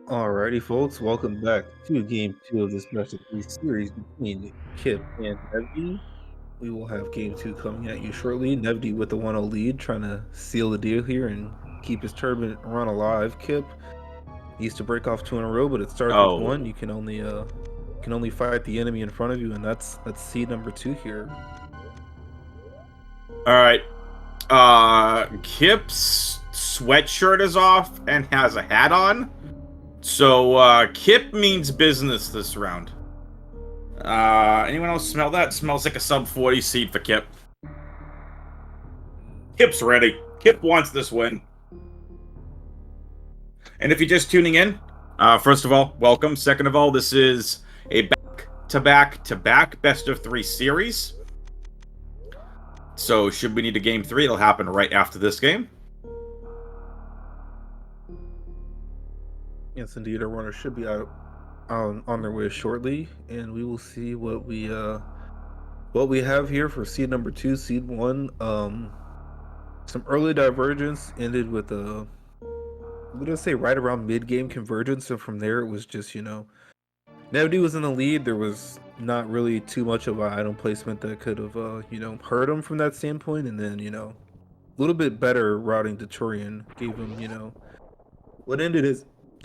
Alrighty, folks, welcome back to Game 2 of this best of 3 series between Kipp and Nevdi. We will have Game 2 coming at you shortly. Nevdi with the 1-0 lead, trying to seal the deal here and keep his tournament run alive. Kipp needs to break off 2 in a row, but it starts with 1. You can only fight the enemy in front of you, and that's seed number 2 here. Alright. Kipp's sweatshirt is off and has a hat on. So, Kipp means business this round. Anyone else smell that? Smells like a sub 40 seed for Kipp. Kipp's ready. Kipp wants this win. And if you're just tuning in, first of all, welcome. Second of all, this is a back-to-back best of 3 series. So, should we need a game 3, it'll happen right after this game. Yes, indeed, our runners should be out on their way shortly, and we will see what we have here for seed number 2. Seed 1, some early divergence ended with a, I'm gonna say right around mid-game convergence. So from there, it was just, Nevdi was in the lead. There was not really too much of an item placement that could have hurt him from that standpoint, and then a little bit better routing to Turian gave him what ended as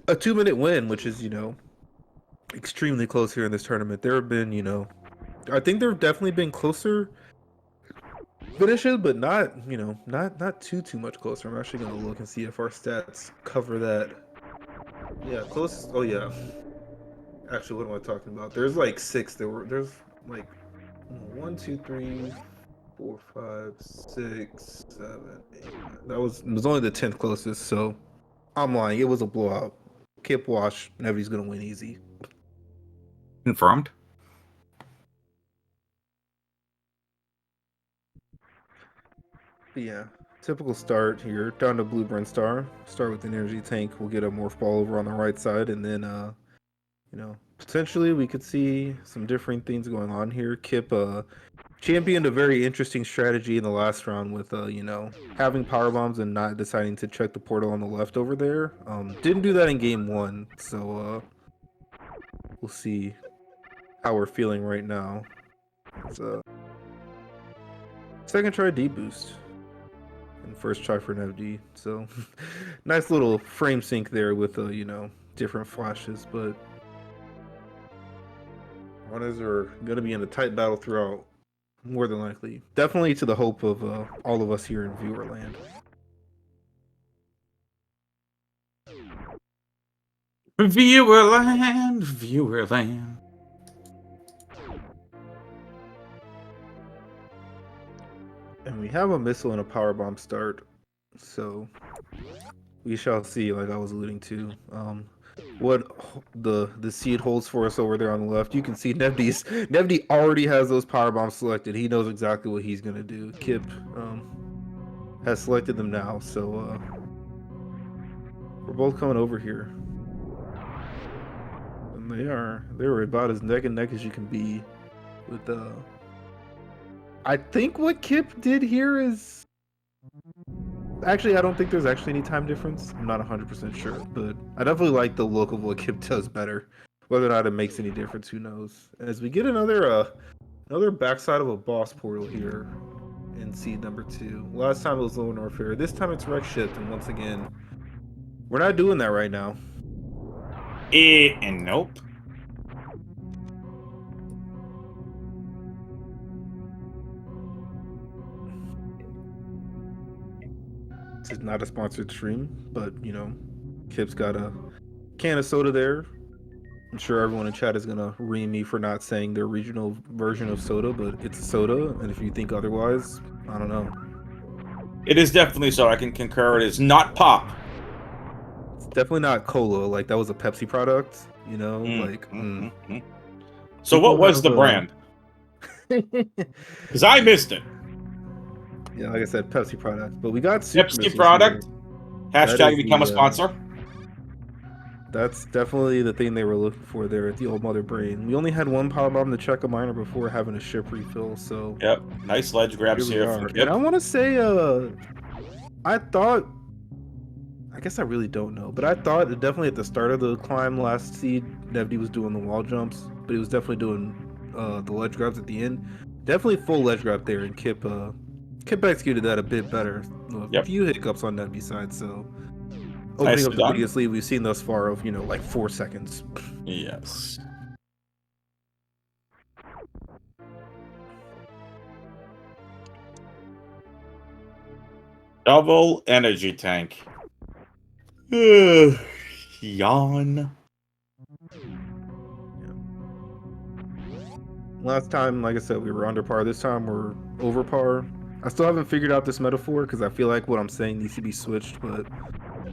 a 2-minute win, which is extremely close here in this tournament. There have been I think there have definitely been closer finishes, but not not too much closer. I'm actually gonna look and see if our stats cover that. Yeah, close. Oh yeah. Actually, what am I talking about? There's like 6. There's like 1, 2, 3, 4, 5, 6, 7, 8. It was only the 10th closest, so I'm lying. It was a blowout. Kipp wash. Nevdi's gonna win easy. Confirmed. But yeah, typical start here. Down to Blue Brent Star. Start with an energy tank. We'll get a morph ball over on the right side, and then potentially we could see some different things going on here. Kipp championed a very interesting strategy in the last round with having power bombs and not deciding to check the portal on the left over there. Didn't do that in game 1, so we'll see how we're feeling right now. It's second try D boost and first try for Nevdi. So nice little frame sync there with different flashes, but runners are gonna be in a tight battle throughout. More than likely. Definitely to the hope of all of us here in Viewerland. Viewerland. And we have a missile and a power bomb start. So we shall see, like I was alluding to. What the seed holds for us over there on the left. You can see Nevdi already has those power bombs selected. He knows exactly what he's gonna do. Kipp has selected them now, so we're both coming over here. And they're about as neck and neck as you can be with I think what Kipp did here is actually, I don't think there's actually any time difference. I'm not 100% sure, but I definitely like the look of what Kipp does better. Whether or not it makes any difference, who knows? As we get another backside of a boss portal here in seed number 2. Last time it was Lower North Fair. This time it's Wreck Shift, and once again, we're not doing that right now. And nope. This is not a sponsored stream, but Kipp's got a can of soda there. I'm sure everyone in chat is gonna ream me for not saying their regional version of soda, but it's a soda, and if you think otherwise, I don't know. It is definitely so. I can concur. It is not pop. It's definitely not cola. Like that was a Pepsi product, So what was the brand? Because I missed it. Yeah, like I said, Pepsi product. But we got Super Pepsi product. Hashtag become a sponsor. That's definitely the thing they were looking for there at the old Mother Brain. We only had one power bomb to check a miner before having a ship refill, so yep, nice ledge grabs here from Kipp. And I want to say, I thought I guess I really don't know, but I thought definitely at the start of the climb last seed, Nevdi was doing the wall jumps, but he was definitely doing the ledge grabs at the end. Definitely full ledge grab there, and Kipp executed that a bit better. A Yep. few hiccups on Nevdi's side, so opening up Nicely the done. biggest lead we've seen thus far of like 4 seconds. Yes. Double energy tank. Yawn. Last time, like I said, we were under par. This time we're over par. I still haven't figured out this metaphor because I feel like what I'm saying needs to be switched, but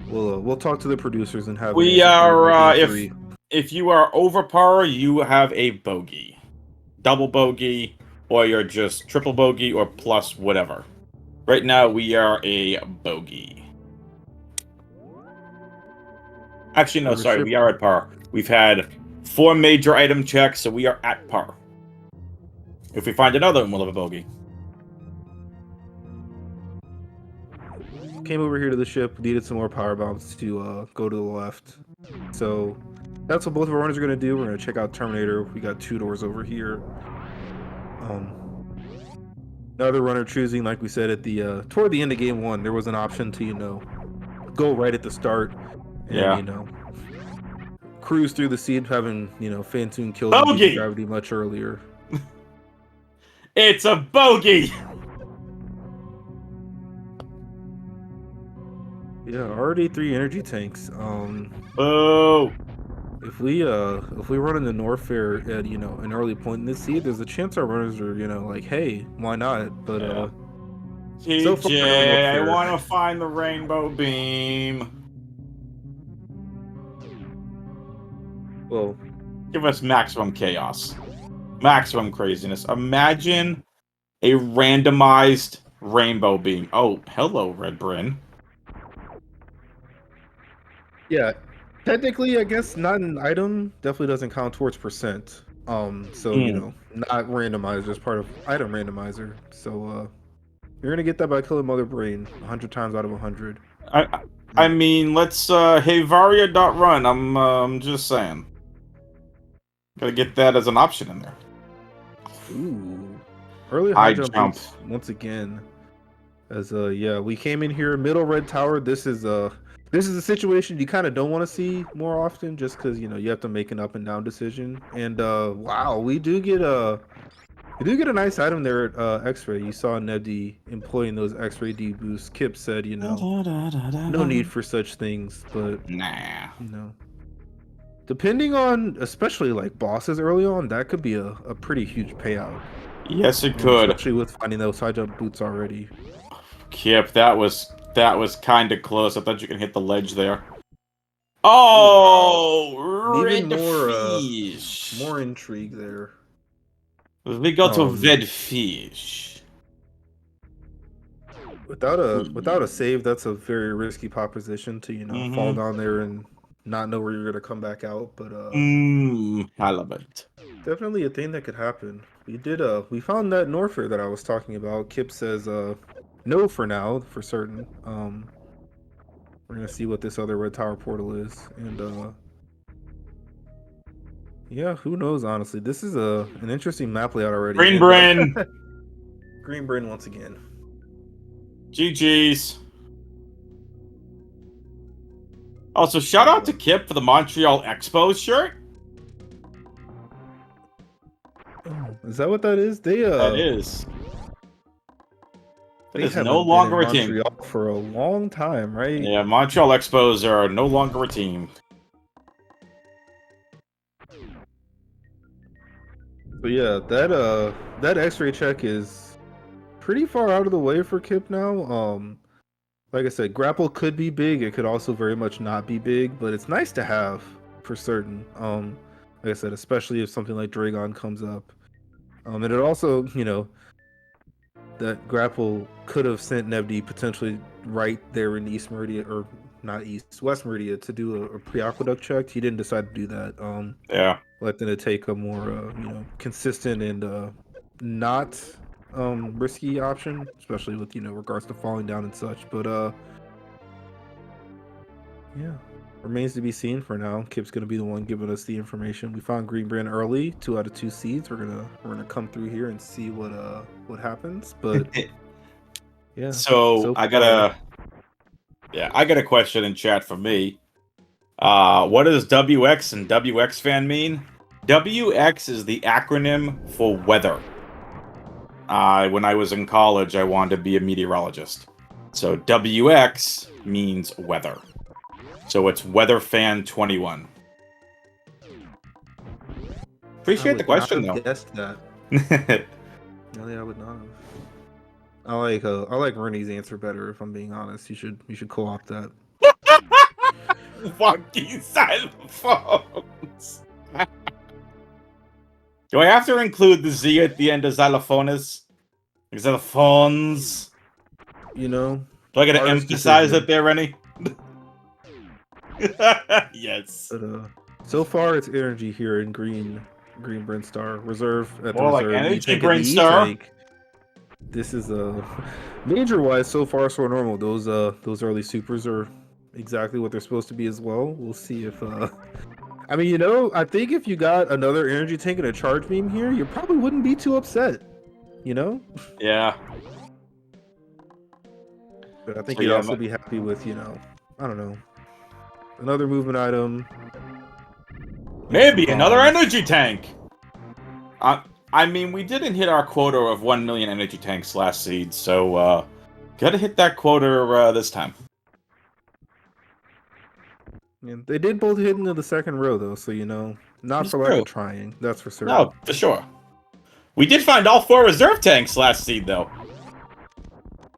we'll talk to the producers and have an We answer for you by are game 3. if you are over par, you have a bogey, double bogey, or you're just triple bogey or plus whatever. Right now we are a bogey. Actually, no, sorry, we are at par. We've had 4 major item checks, so we are at par. If we find another one, we'll have a bogey. Came over here to the ship, needed some more power bombs to go to the left. So that's what both of our runners are going to do. We're going to check out Terminator. We got 2 doors over here. Another runner choosing, like we said, at the toward the end of game 1, there was an option to, go right at the start and, cruise through the seed, having, Fantoon killed Bogey! Gravity much earlier. It's a bogey! Yeah, already 3 energy tanks. Oh. If we run into Norfair at an early point in this seed, there's a chance our runners are like, hey, why not? But Yeah. so far, no TJ, I Norfair. want to find the rainbow beam. Well, Give us maximum chaos, maximum craziness. Imagine a randomized rainbow beam. Oh, hello, Red Bryn. yeah, technically, I guess not an item. Definitely doesn't count towards percent. So not randomizer, just part of item randomizer. So you're gonna get that by killing Mother Brain 100 times out of 100. I mean, let's hey Varia.run. I'm just saying. Gotta get that as an option in there. Ooh, early high jump jump boots once again. As we came in here middle red tower. This is a situation you kind of don't want to see more often, just because you have to make an up and down decision. And wow, we do get a nice item there at X-ray. You saw Nevdi employing those X-ray D boosts. Kipp said, no need for such things, but nah. Depending on, especially like bosses early on, that could be a pretty huge payout. Yes, it could. Especially with finding those high jump boots already. Kipp, that was kind of close. I thought you could hit the ledge there. Oh, even red more fish. more intrigue there. We go to red fish. Without a save, that's a very risky proposition to fall down there and not know where you're gonna come back out. But I love it. Definitely a thing that could happen. We found that Norfair that I was talking about. Kipp says no for now, for certain. We're gonna see what this other red tower portal is, and yeah, who knows? Honestly, this is an interesting map layout already. Green Bryn. Green Bryn once again. GG's. Also, shout out to Kipp for the Montreal Expo shirt. Oh, is that what that is? That is. That is haven't no been longer in a team. Montreal for a long time, right? Yeah, Montreal Expos are no longer a team. But yeah, that X-ray check is pretty far out of the way for Kipp now. Like I said, grapple could be big. It could also very much not be big, but it's nice to have for certain. Like I said, especially if something like Dragon comes up. And it also, that grapple could have sent Nevdi potentially right there in East Meridia, or not East, West Meridia, to do a pre-aqueduct check. He didn't decide to do that. Yeah. Letting it take a more, consistent and not risky option, especially with regards to falling down and such. But Yeah. Remains to be seen for now. Kip's gonna be the one giving us the information. We found Green Brand early, 2 out of 2 seeds. We're gonna come through here and see what happens. But yeah, So so I far, got a question in chat for me. What does WX and WX fan mean? WX is the acronym for weather. When I was in college, I wanted to be a meteorologist. So WX means weather. So it's Weather Fan 21. I Appreciate the would not question have though. guessed that. Really, I would not have. I like Rennie's answer better. If I'm being honest, you should co-opt that. Funky xylophones. Do I have to include the Z at the end of xylophones? Xylophones. You know, Do I gotta artist emphasize decision. it there, Rennie? Yes. But so far it's energy here in Green Brinstar Reserve at the More like reserve. E energy, tank at the E Brainstar. tank. This is major wise so far so normal. Those early supers are exactly what they're supposed to be as well. We'll see if I mean, you know, I think if you got another energy tank and a charge beam here, you probably wouldn't be too upset. You know? Yeah. But I think So you'd yeah, also be happy with, you know, I don't know, another movement item. maybe Some another bombs. energy tank. I mean, we didn't hit our quota of 1 million energy tanks last seed, so gotta hit that quota this time. Yeah, they did both hit into the second row though, so you know, not It's for lack true. of trying. That's for certain. No, for sure. We did find all 4 reserve tanks last seed, though.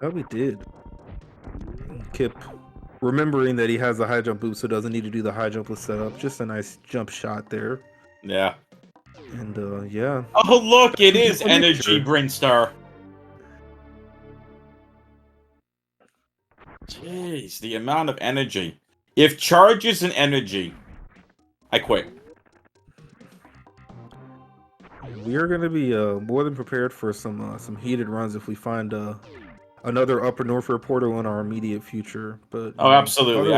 Oh, we did. Kipp, remembering that he has the high jump boost, so doesn't need to do the high jump with setup. Just a nice jump shot there. Yeah. And yeah. Oh, look, it is Well, energy, nature. Brinstar. Jeez, the amount of energy. If charge is an energy, I quit. We are going to be more than prepared for some heated runs if we find another Upper Norfair portal in our immediate future. But Oh, you know, absolutely.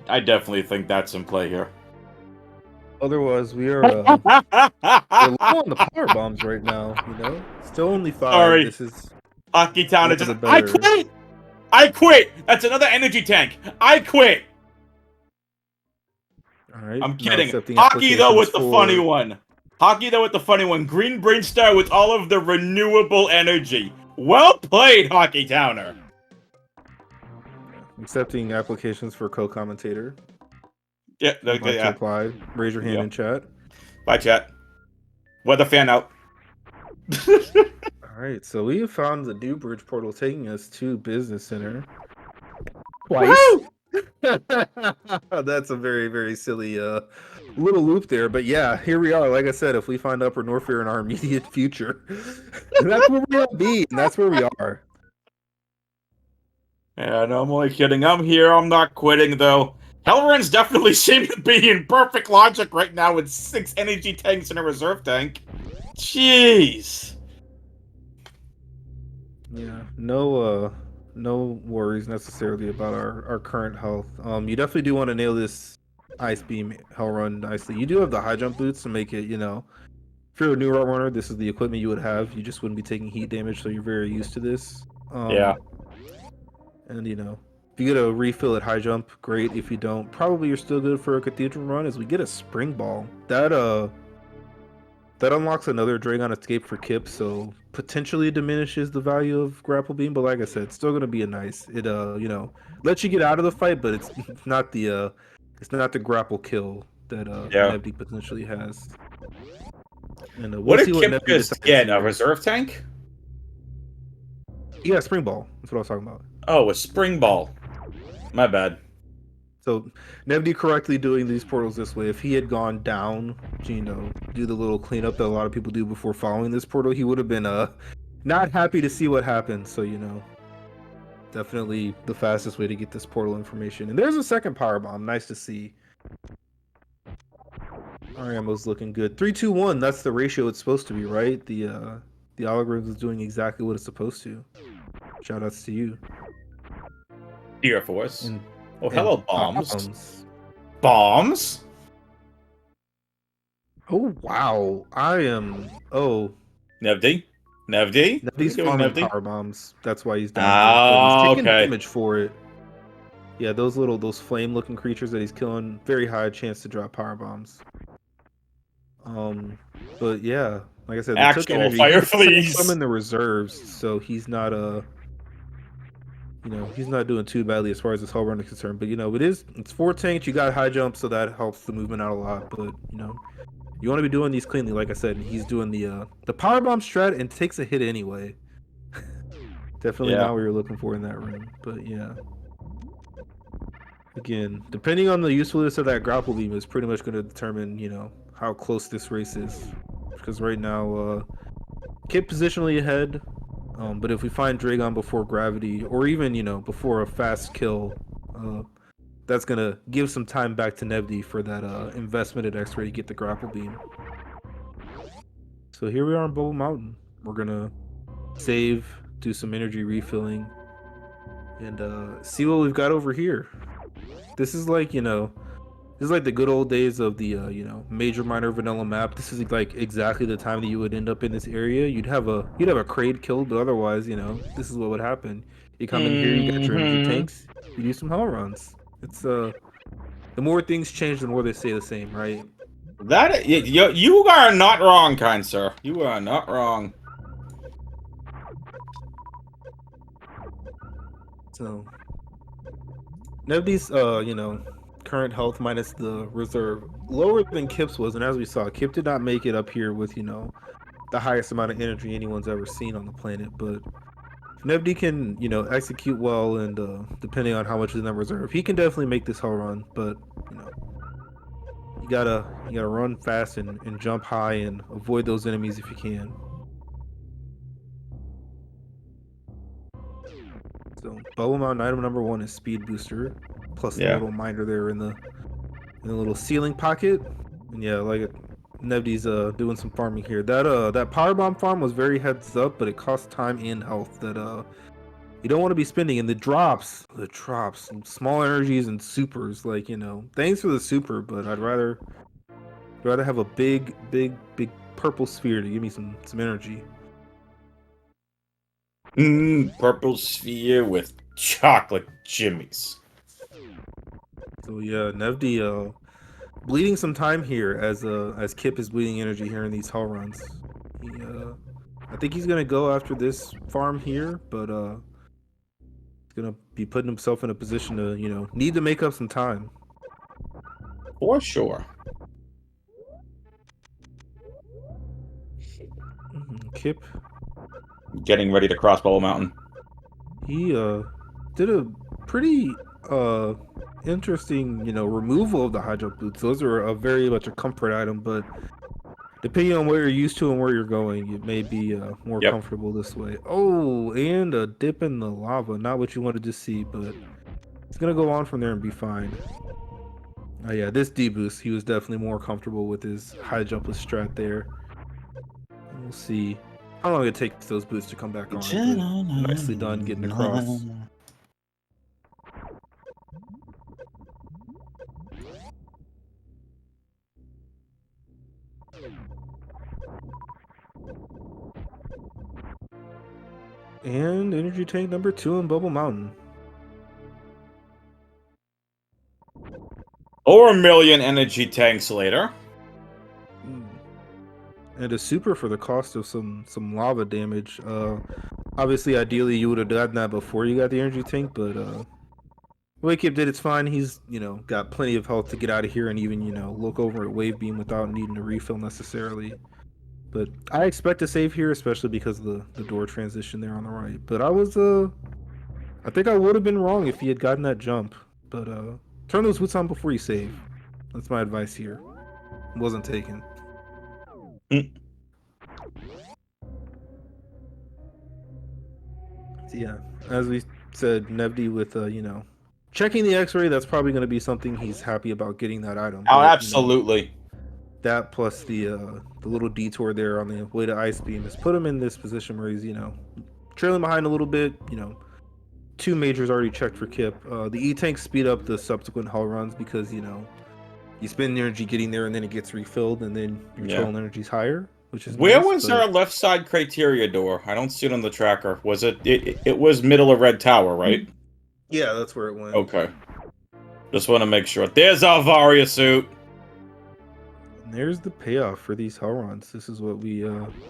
I definitely think that's in play here. otherwise we are we're low on the power bombs right now. You know, still only 5. Sorry, This is Hockey Town. one It of just the I better. quit. I quit. That's another energy tank. I quit. All right, I'm now kidding. accepting Hockey though applications with the funny for one. Hockey though with the funny one. Green Brain Star with all of the renewable energy. Well played, Hockey Towner. accepting applications for co-commentator. Yeah, Would like to yeah. apply. Raise your hand Yeah. in chat. Bye, chat. Weather fan out. All right, so we have found the new bridge portal taking us to Business Center. Twice. That's a very, very silly little loop there. But yeah, here we are. Like I said, if we find Upper Norfair in our immediate future, that's where we'll be, and that's where we are. Yeah, no, I'm only kidding. I'm here. I'm not quitting, though. Hellruns definitely seem to be in perfect logic right now with 6 energy tanks and a reserve tank. Jeez. Yeah, no worries necessarily about our current health. You definitely do want to nail this ice beam hell run nicely. You do have the high jump boots to make it, you know, if you're a new route runner, this is the equipment you would have. You just wouldn't be taking heat damage, so you're very used to this. Yeah. And you know, if you get a refill at high jump, great. If you don't, probably you're still good for a cathedral run. As we get a spring ball, that unlocks another Dragon escape for Kipp, so potentially diminishes the value of grapple beam. But like I said, it's still gonna be a nice. It you know, lets you get out of the fight, but it's not the grapple kill that Yeah. Nevdi potentially has. And we'll What see did what Kipp Nevdi just decides get? A here. reserve tank? Yeah, spring ball. That's what I was talking about. Oh, a spring ball. My bad. So Nevdi correctly doing these portals this way. If he had gone down, you know, do the little cleanup that a lot of people do before following this portal, he would have been not happy to see what happened. So you know, definitely the fastest way to get this portal information. And there's a second power bomb. Nice to see. Our ammo's looking good. 3, 2, 1. That's the ratio it's supposed to be, right? The algorithm is doing exactly what it's supposed to. Shout outs to you. Air Force. And Oh, and hello, bombs. bombs. Bombs? Oh wow, I am. Oh, Nevdi? Nevdi? What are you Nevdi's doing, farming Nevdi? power bombs. That's why he's down here, but he's Ah, taking okay. damage for it. Yeah, those flame-looking creatures that he's killing, very high chance to drop power bombs. But yeah, like I said, they took Actual energy. He fire, does have some please. in the reserves, so he's not he's not doing too badly as far as this whole run is concerned. But it's 4 tanks. You got high jump, so that helps the movement out a lot. But you want to be doing these cleanly, like I said. And he's doing the power bomb strat and takes a hit anyway. Definitely Yeah. not what you're looking for in that room. But yeah. Again, depending on the usefulness of that grapple beam is pretty much going to determine, how close this race is. Because right now, Kipp positionally ahead. But if we find Dragon before gravity, or even, before a fast kill, that's going to give some time back to Nevdi for that investment at X-Ray to get the grapple beam. So here we are on Bubble Mountain. We're going to save, do some energy refilling, and see what we've got over here. This is like, this is like the good old days of the major minor vanilla map. This is like exactly the time that you would end up in this area. You'd have a Kraid killed, but otherwise, this is what would happen. You come in here, you get your energy tanks, you do some hell runs. It's the more things change, the more they stay the same, right? That you are not wrong, kind sir. You are not wrong. So Nevdi's current health minus the reserve lower than Kipp's was, and as we saw, Kipp did not make it up here with the highest amount of energy anyone's ever seen on the planet. But if Nevdi can execute well, and depending on how much is in the reserve, he can definitely make this whole run. But you gotta run fast and jump high and avoid those enemies if you can. So Bubble Mountain item number 1 is Speed Booster, plus the little miner there in the little ceiling pocket. And yeah, like Nevdi's doing some farming here. That power bomb farm was very heads up, but it costs time and health that you don't want to be spending. And the drops, small energies and supers, like thanks for the super, but I'd rather have a big purple sphere to give me some energy. Purple sphere with chocolate jimmies. So yeah, Nevdi bleeding some time here as Kipp is bleeding energy here in these hall runs. I think he's gonna go after this farm here, but he's gonna be putting himself in a position to need to make up some time. For sure. Kipp getting ready to cross Bubble Mountain. He did a pretty interesting removal of the high jump boots. Those are a very much a comfort item, but depending on where you're used to and where you're going, it may be more comfortable this way. Oh, and a dip in the lava. Not what you wanted to see, but it's gonna go on from there and be fine. Oh yeah, this D-boost, he was definitely more comfortable with his high jumpless strat there. And we'll see how long it takes those boots to come back on. But nicely done getting across. And energy tank number 2 in Bubble Mountain. Over 1 million energy tanks later. And a super for the cost of some lava damage. Obviously, ideally, you would have done that before you got the energy tank, but the way Kipp did, it's fine. He's got plenty of health to get out of here and even look over at wave beam without needing to refill necessarily. But I expect to save here, especially because of the door transition there on the right. But I think I would have been wrong if he had gotten that jump. But turn those boots on before you save. That's my advice here. Wasn't taken. So yeah, as we said, Nevdi with checking the X-ray. That's probably going to be something he's happy about getting that item. Oh, but, absolutely. That plus the little detour there on the way to Ice Beam has put him in this position where he's trailing behind a little bit. 2 2 majors already checked for Kipp. The E-tanks speed up the subsequent hull runs because, you know, you spend energy getting there and then it gets refilled and then your total energy's higher, which is Where nice. was our left side criteria door? I don't see it on the tracker. Was it was middle of red tower, right? Yeah, that's where it went. Okay. Just want to make sure. There's our Varia suit. And there's the payoff for these hull runs. This is what we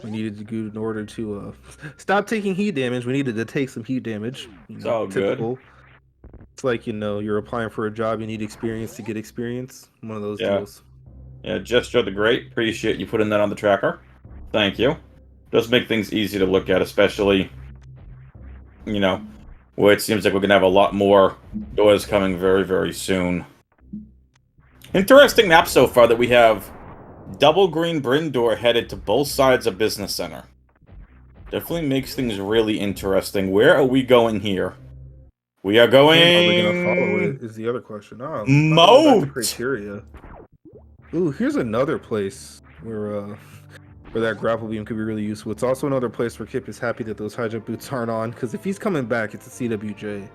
needed to do in order to stop taking heat damage. We needed to take some heat damage. You know, It's all typical. good. It's like, you know, you're applying for a job, you need experience to get experience. One of those deals. Yeah, Gesture the Great. Appreciate you putting that on the tracker. Thank you. Does make things easy to look at, especially, you know, where it seems like we're going to have a lot more doors coming very, very soon. Interesting map so far that we have double green Bryn door headed to both sides of Business Center. Definitely makes things really interesting. Where are we going here? We are going... Are we going to follow it is the other question. Oh, Moat! Back to criteria. Ooh, here's another place where that grapple beam could be really useful. It's also another place where Kipp is happy that those high jump boots aren't on, because if he's coming back, it's a CWJ.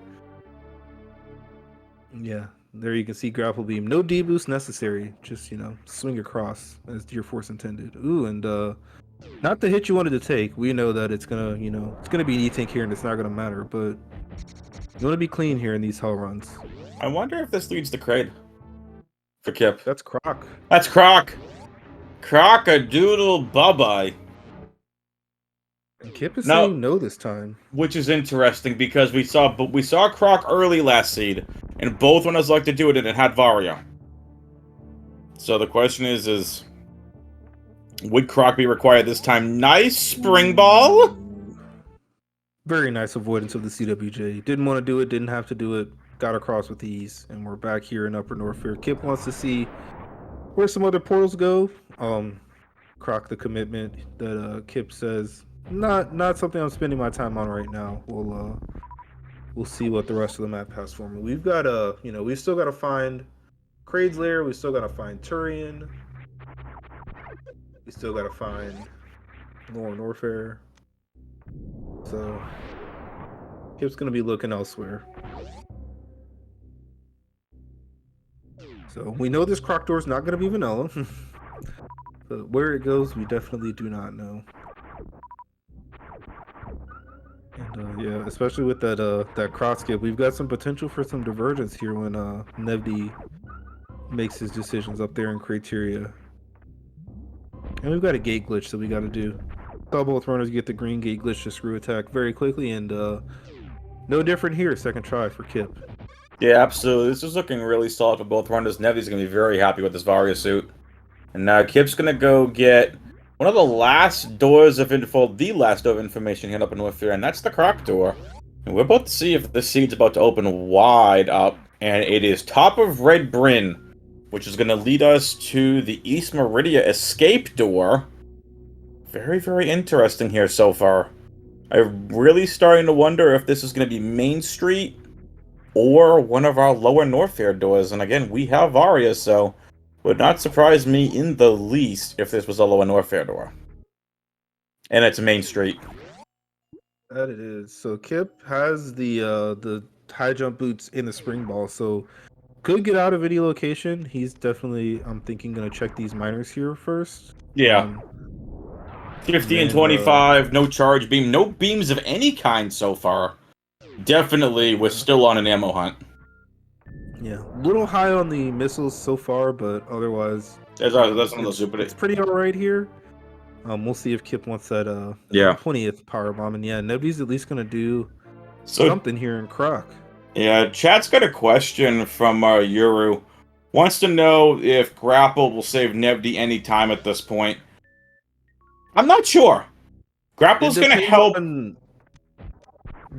Yeah, there you can see grapple beam. No D boost necessary. Just, you know, swing across as your force intended. Ooh, and not the hit you wanted to take. We know that it's gonna, you know, it's gonna be an E-tank here, and it's not gonna matter. But you want to be clean here in these hull runs. I wonder if this leads to Kraid for Kipp. That's Croc. That's Croc. Croc-a-doodle bye-bye. And Kipp is saying no this time. Which is interesting because we saw Croc early last seed, and both when I was like to do it, and it had Varia. So the question is would Croc be required this time? Nice spring ball. Very nice avoidance of the CWJ. Didn't want to do it, didn't have to do it. Got across with ease, and we're back here in Upper North Fair. Kipp wants to see where some other portals go. Croc the commitment that Kipp says not something I'm spending my time on right now. We'll see what the rest of the map has for me. We've got you know, we've still got to find Kraid's Lair. We still got to find Turian. We still got to find Lower Norfair. So Kipp's gonna be looking elsewhere. So we know this Croc door is not gonna be vanilla. But where it goes, we definitely do not know. And yeah, especially with that cross skip, we've got some potential for some divergence here when Nevdi makes his decisions up there in criteria. And we've got a gate glitch that we got to do. Saw both runners get the green gate glitch to screw attack very quickly, and no different here. Second try for Kipp. Yeah, absolutely. This is looking really solid for both runners. Nevdi's going to be very happy with this Varia suit. And now Kipp's going to go get one of the last doors of info, the last door of information here up in North Fair, and that's the Croc door. And we're about to see if the seed's about to open wide up, and it is top of Red Bryn, which is going to lead us to the East Meridia escape door. Very, very interesting here so far. I'm really starting to wonder if this is going to be Main Street or one of our lower North Fair doors. And again, we have Varia, so would not surprise me in the least if this was a lower North Fair door. And it's Main Street. That it is. So Kipp has the high jump boots in the spring ball, so could get out of any location. He's definitely, I'm thinking, going to check these miners here first. Yeah. 50 and 25, no charge beam, no beams of any kind so far. Definitely, we're still on an ammo hunt. Yeah, a little high on the missiles so far, but otherwise, that's one of those super. It's pretty alright here. We'll see if Kipp wants that 20th power bomb, and yeah, Nevdi's at least gonna do something here in Croc. Yeah, chat's got a question from Yuru. Wants to know if Grapple will save Nevdi any time at this point. I'm not sure. Grapple's gonna help.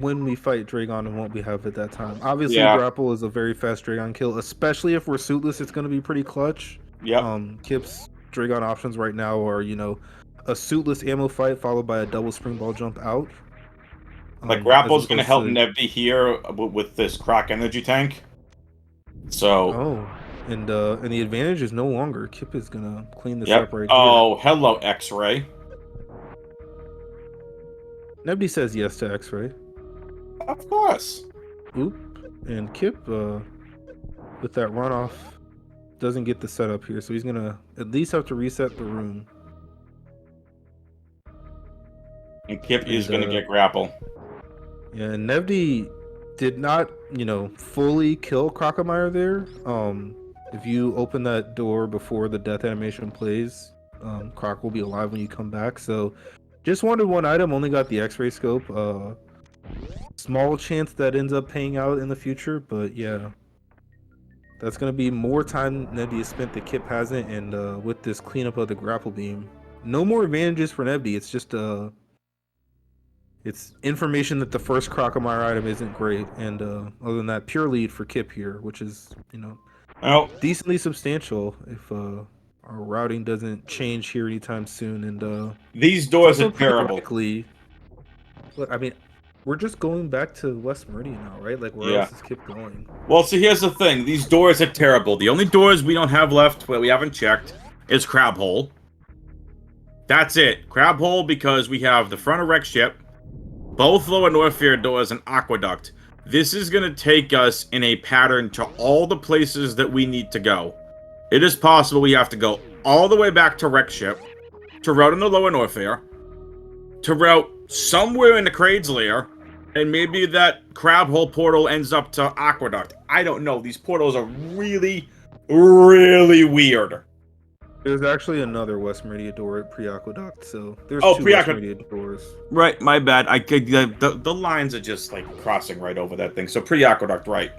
When we fight Dragon and what we have at that time. Obviously, Grapple is a very fast Dragon kill, especially if we're suitless. It's going to be pretty clutch. Yeah. Kipp's Dragon options right now are, you know, a suitless ammo fight followed by a double spring ball jump out. Like Grapple's going to help Nevdi here with this Croc energy tank. So. Oh, and the advantage is no longer. Kipp is going to clean this up right here. Oh, hello, X-Ray. Nevdi says yes to X-Ray. Of course. Oop. And Kipp, with that runoff, doesn't get the setup here, so he's gonna at least have to reset the room. And Kipp is And going to get grapple. yeah, and Nevdi did not, fully kill Crocomire there. If you open that door before the death animation plays, Croc will be alive when you come back. So just wanted one item, only got the X-ray scope. Small chance that ends up paying out in the future, but yeah. That's going to be more time Nevdi has spent that Kipp hasn't, and with this cleanup of the grapple beam. No more advantages for Nevdi, it's just it's information that the first Crocomire item isn't great, and other than that, pure lead for Kipp here, which is, Well, decently substantial if our routing doesn't change here anytime soon, and these it's doors also are pretty terrible. likely. Look, I mean, we're just going back to West Meridian now, right? Like, where Yeah. else is Kipp going? Well, so here's the thing. These doors are terrible. The only doors we don't have left, where we haven't checked, is Crab Hole. That's it. Crab Hole, because we have the front of Wreck Ship, both Lower Norfair doors, and Aqueduct. This is going to take us in a pattern to all the places that we need to go. It is possible we have to go all the way back to Wreck Ship, to route in the Lower Norfair, to route somewhere in the Kraid's Lair, and maybe that Crab Hole portal ends up to Aqueduct. I don't know. These portals are really, really weird. There's actually another West Meridian door at Pre-Aqueduct, so there's two West Meridian doors. Right, my bad. The lines are just like crossing right over that thing. So pre-Aqueduct, right?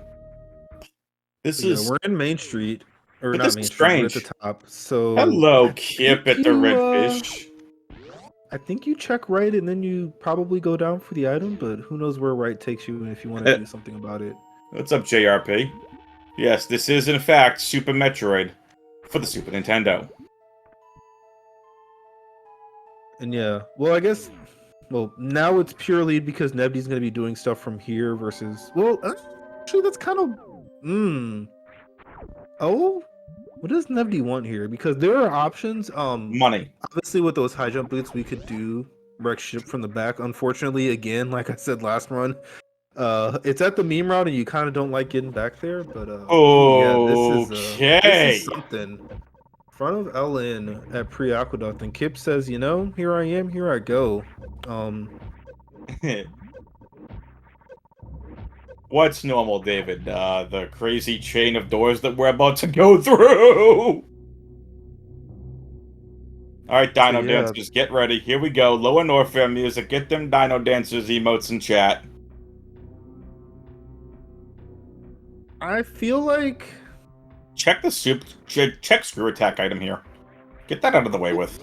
This is we're in Main Street, or But not this Main is Street, we're strange. at the top. So hello, Kipp at the Redfish. I think you check right and then you probably go down for the item, but who knows where right takes you and if you want to do something about it. What's up, JRP? Yes, this is in fact Super Metroid for the Super Nintendo. And yeah, well, I guess, now it's pure lead because Nevdi's going to be doing stuff from here versus, actually that's kind of, oh, what does Nevdi want here? Because there are options. Money. Obviously, with those high jump boots, we could do Wreck Ship from the back. Unfortunately, again, like I said last run, it's at the meme route, and you kind of don't like getting back there. But this is something. Front of LN at Pre-Aqueduct, and Kipp says, here I am, here I go. What's normal, David? The crazy chain of doors that we're about to go through! Alright, Dino Dancers, get ready. Here we go. Lower Norfair music. Get them Dino Dancers emotes in chat. I feel like... Check the check screw attack item here. Get that out of the way with.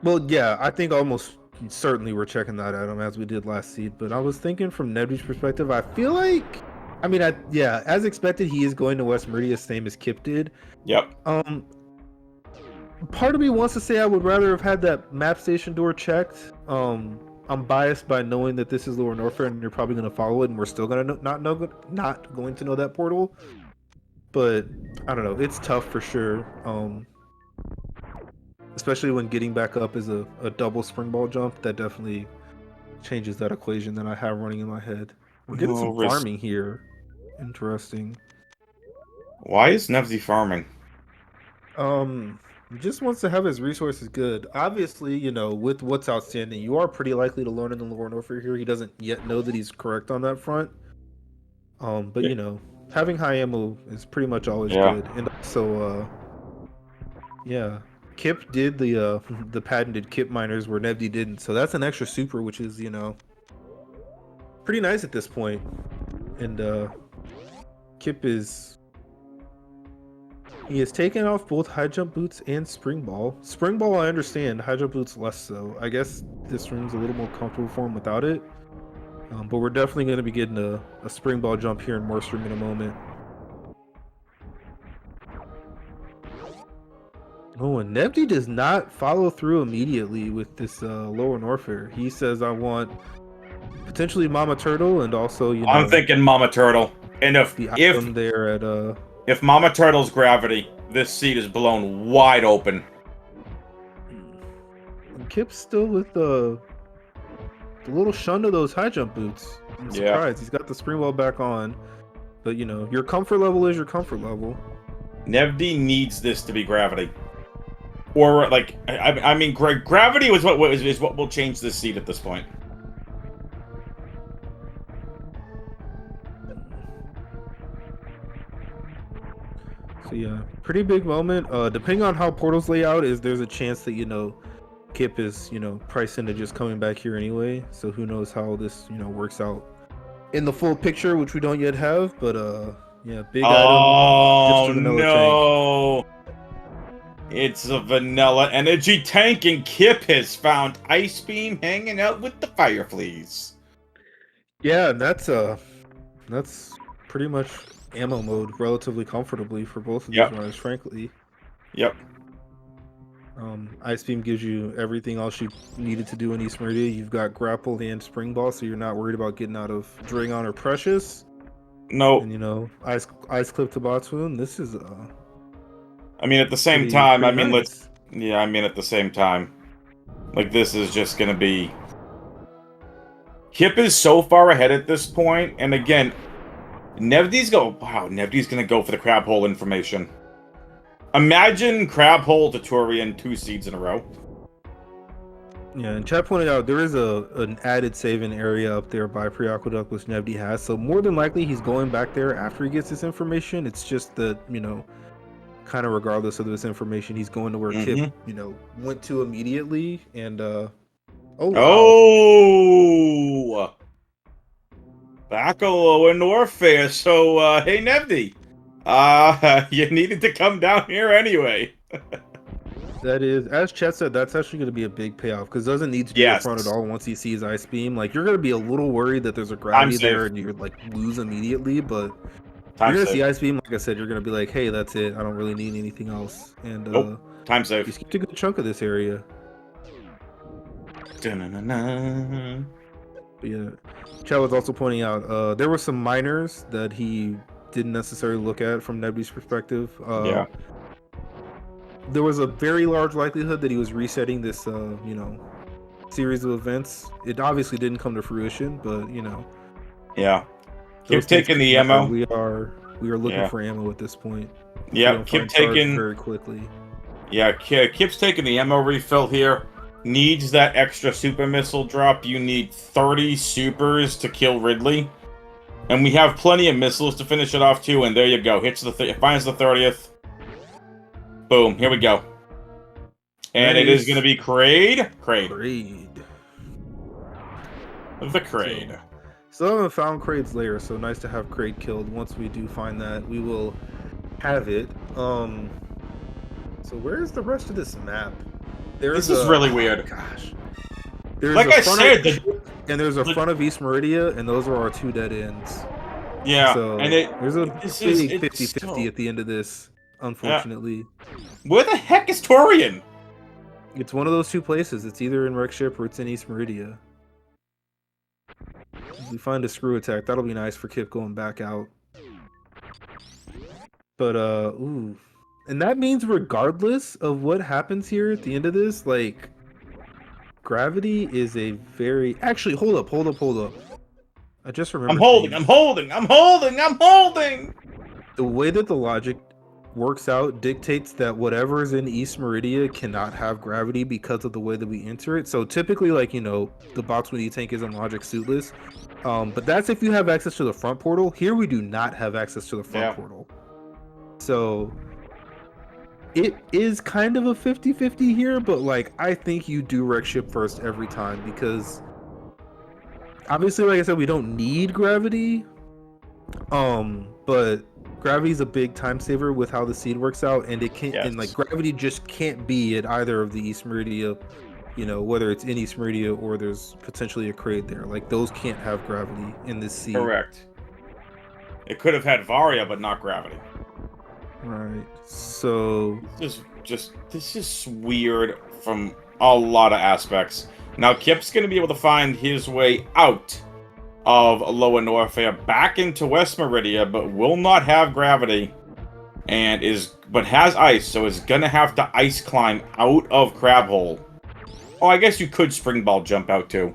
Well, yeah, I think almost certainly we're checking that item as we did last seed, but I was thinking from Nevdi's perspective, I feel like... as expected, he is going to West Meridian, same as Kipp did. Yep. Part of me wants to say I would rather have had that map station door checked. I'm biased by knowing that this is Lower Norfair and you're probably going to follow it, and we're still going to not going to know that portal. But I don't know, it's tough for sure. Especially when getting back up is a double spring ball jump. That definitely changes that equation that I have running in my head. We're getting some farming here. Interesting. Why is Nevdi farming? He just wants to have his resources good. Obviously, with what's outstanding, you are pretty likely to learn in the Lower Norfair here. He doesn't yet know that he's correct on that front. But having high ammo is pretty much always good. And also, Kipp did the patented Kipp miners where Nevdi didn't. So that's an extra super, which is, pretty nice at this point. And Kipp he has taken off both high jump boots and spring ball. Spring ball, I understand. High jump boots, less so. I guess this room's a little more comfortable for him without it. But we're definitely going to be getting a spring ball jump here in Morse Room in a moment. Oh, and Nevdi does not follow through immediately with this Lower Norfair. He says, I want potentially Mama Turtle and also, I'm thinking Mama Turtle. And if Mama Turtle's gravity, this seat is blown wide open. And Kipp's still with the little shun of those high jump boots. I'm surprised. He's got the spring ball back on. But, you know, your comfort level is your comfort level. Nevdi needs this to be gravity. Or, like, I mean, gravity is what will change this seed at this point. So, yeah, pretty big moment. Depending on how portals lay out, there's a chance that, you know, Kipp is, you know, priced into just coming back here anyway. So who knows how this, you know, works out in the full picture, which we don't yet have. But, yeah, big item. Just a vanilla no. It's a vanilla energy tank, and Kipp has found Ice Beam hanging out with the Fire Fleas. Yeah, that's pretty much ammo mode relatively comfortably for both of these runners, frankly. Yep. Ice Beam gives you everything else you needed to do in East Meridia. You've got Grapple and Spring Ball, so you're not worried about getting out of Dragon or Precious. No. And, you know, Ice Clip to Botswoon. This is I mean, at the same time, I mean, nice. at the same time, like, this is just gonna be... Kipp is so far ahead at this point, and again, Nevdi's gonna go for the crab hole information. Imagine crab hole Turian 2 seeds in a row. Yeah, and Chad pointed out there is an added saving area up there by Pre-Aqueduct, which Nevdi has, so more than likely he's going back there after he gets this information. It's just that, you know, kind of regardless of this information, he's going to where Kipp, you know, went to immediately. And back a lower Norfair. So hey Nevdi, you needed to come down here anyway. That is, as Chet said, that's actually going to be a big payoff because it doesn't need to be in front at all once he sees Ice Beam. Like, you're going to be a little worried that there's a gravity there and you're like lose immediately, but you're gonna see Ice Beam, like I said, you're gonna be like, hey, that's it. I don't really need anything else. And time save. You skipped a good chunk of this area. But yeah, Chad was also pointing out there were some minors that he didn't necessarily look at from Nevdi's perspective. There was a very large likelihood that he was resetting this, you know, series of events. It obviously didn't come to fruition, but you know. Yeah. Keep taking the ammo. We are looking for ammo at this point. Yeah, keep taking very quickly. Yeah, Kipp's taking the ammo refill here. Needs that extra super missile drop. You need 30 supers to kill Ridley, and we have plenty of missiles to finish it off too. And there you go. Hits finds the 30th. Boom. Here we go. And it is going to be Kraid. The Kraid. Still haven't found Kraid's lair, so nice to have Kraid killed. Once we do find that, we will have it. So where is the rest of this map? This is really weird. Gosh. There's like I said, there's a front of East Meridia, and those are our 2 dead ends. Yeah, so and there's a big 50-50 at the end of this, unfortunately. Yeah. Where the heck is Torian? It's one of those 2 places. It's either in Wreckship or it's in East Meridia. If we find a screw attack, that'll be nice for Kipp going back out. But ooh. And that means regardless of what happens here at the end of this, like, gravity is a very... Actually, hold up. I just remember... I'm holding! The way that the logic works out dictates that whatever is in East Meridia cannot have gravity because of the way that we enter it. So typically, like, you know, the Botswoon tank is in logic suitless. But that's if you have access to the front portal. Here we do not have access to the front portal. So it is kind of a 50-50 here, but like, I think you do Wreckship first every time because obviously, like I said, we don't need gravity. But gravity's a big time saver with how the seed works out, and it can't and like gravity just can't be at either of the East Meridia, you know, whether it's in East Meridia or there's potentially a Kraid there. Like, those can't have gravity in this seed. Correct. It could have had Varia, but not gravity. Right. So this is weird from a lot of aspects. Now Kipp's gonna be able to find his way out of Lower Norfair back into West Meridia, but will not have gravity, and but has ice, so is gonna have to ice climb out of Crab Hole. Oh, I guess you could spring ball jump out too.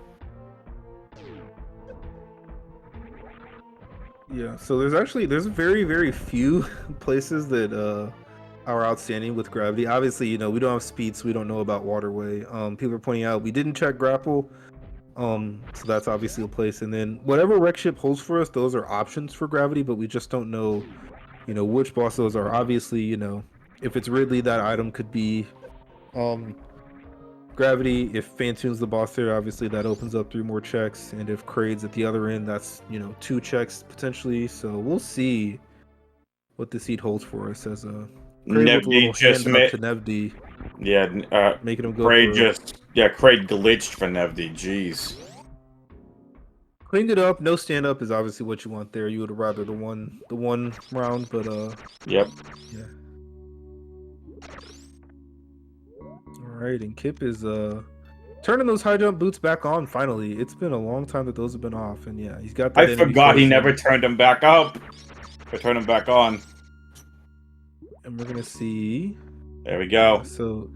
Yeah, so there's very very few places that are outstanding with gravity. Obviously, we don't have speed, so we don't know about waterway. People are pointing out we didn't check grapple, so that's obviously a place. And then whatever wreck ship holds for us, those are options for gravity, but we just don't know, which boss those are. Obviously, if it's Ridley, that item could be um gravity. If Fantoon's the boss there, obviously that opens up 3 more checks. And if Kraid's at the other end, that's 2 checks potentially. So we'll see what the seed holds for us as a Kraid with a Nevdi little just hand up to Nevdi, yeah, making him go Kraid for Kraid glitched for Nevdi. Jeez. cleaned it up. No stand up is obviously what you want there. You would have rather the one round, but Yep. yeah. All right, and Kipp is turning those high jump boots back on finally. It's been a long time that those have been off, and yeah, he's got that I enemy forgot he focusing. never turned him back up. I turned him back on. And we're gonna see. There we go. So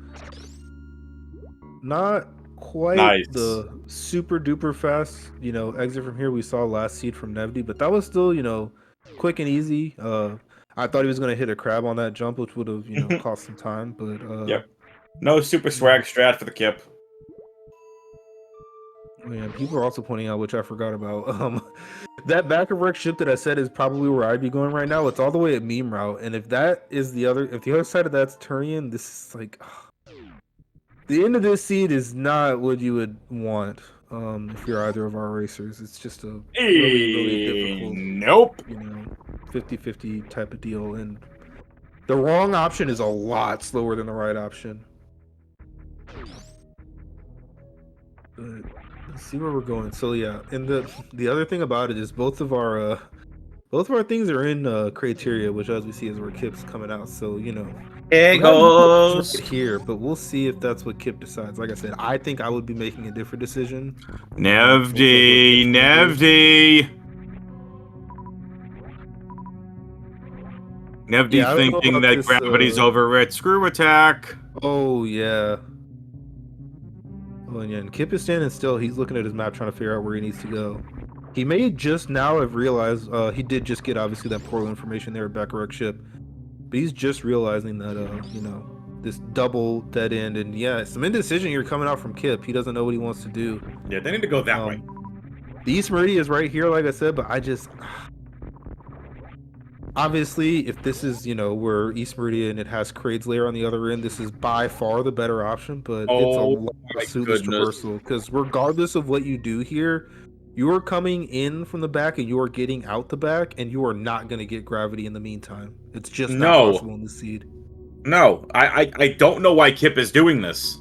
not quite Nice. the super duper fast, exit from here we saw last seed from Nevdi, but that was still, quick and easy. I thought he was gonna hit a crab on that jump, which would have, cost some time, but Yep. No super swag strat for the Kipp. Man, people are also pointing out, which I forgot about, that back of wreck ship that I said is probably where I'd be going right now. It's all the way at meme route, and if the other side of that's Turian, this is like the end of this seed is not what you would want if you're either of our racers. It's just a really, really difficult, Nope. 50-50 type of deal, and the wrong option is a lot slower than the right option. But let's see where we're going. So yeah, and the other thing about it is both of our things are in criteria, which as we see is where Kipp's coming out. So It goes right here, but we'll see if that's what Kipp decides. Like I said, I think I would be making a different decision. Nevdi. Nevdi thinking that gravity's over it. Screw attack. Oh yeah. Oh yeah, and Kipp is standing still. He's looking at his map, trying to figure out where he needs to go. He may just now have realized he did just get obviously that portal information there at back wreck ship, but he's just realizing that this double dead end, and yeah, some indecision here coming out from Kipp. He doesn't know what he wants to do. Yeah, they need to go that way. The East Meridian is right here, like I said, but I just obviously if this is where East Meridian it has Kraid's lair on the other end, this is by far the better option, but it's a lot of suitless traversal because regardless of what you do here, you are coming in from the back and you are getting out the back, and you are not going to get gravity in the meantime. It's just not possible in the seed. No, I don't know why Kipp is doing this.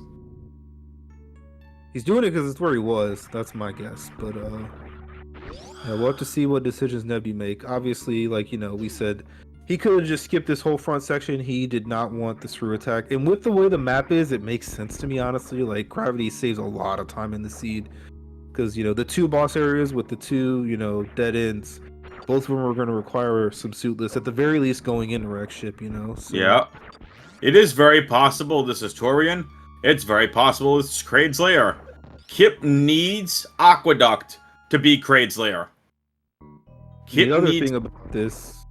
He's doing it because it's where he was. That's my guess. But yeah, we'll have to see what decisions Nevdi make. Obviously, like we said, he could have just skipped this whole front section. He did not want the through attack, and with the way the map is, it makes sense to me honestly. Like gravity saves a lot of time in the seed. Because the 2 boss areas with the 2 dead ends, both of them are going to require some suitless at the very least going into wreck ship. So. Yeah, it is very possible this is Torian. It's very possible it's Kraid's lair. Kipp needs Aqueduct to be Kraid's lair. The other thing about this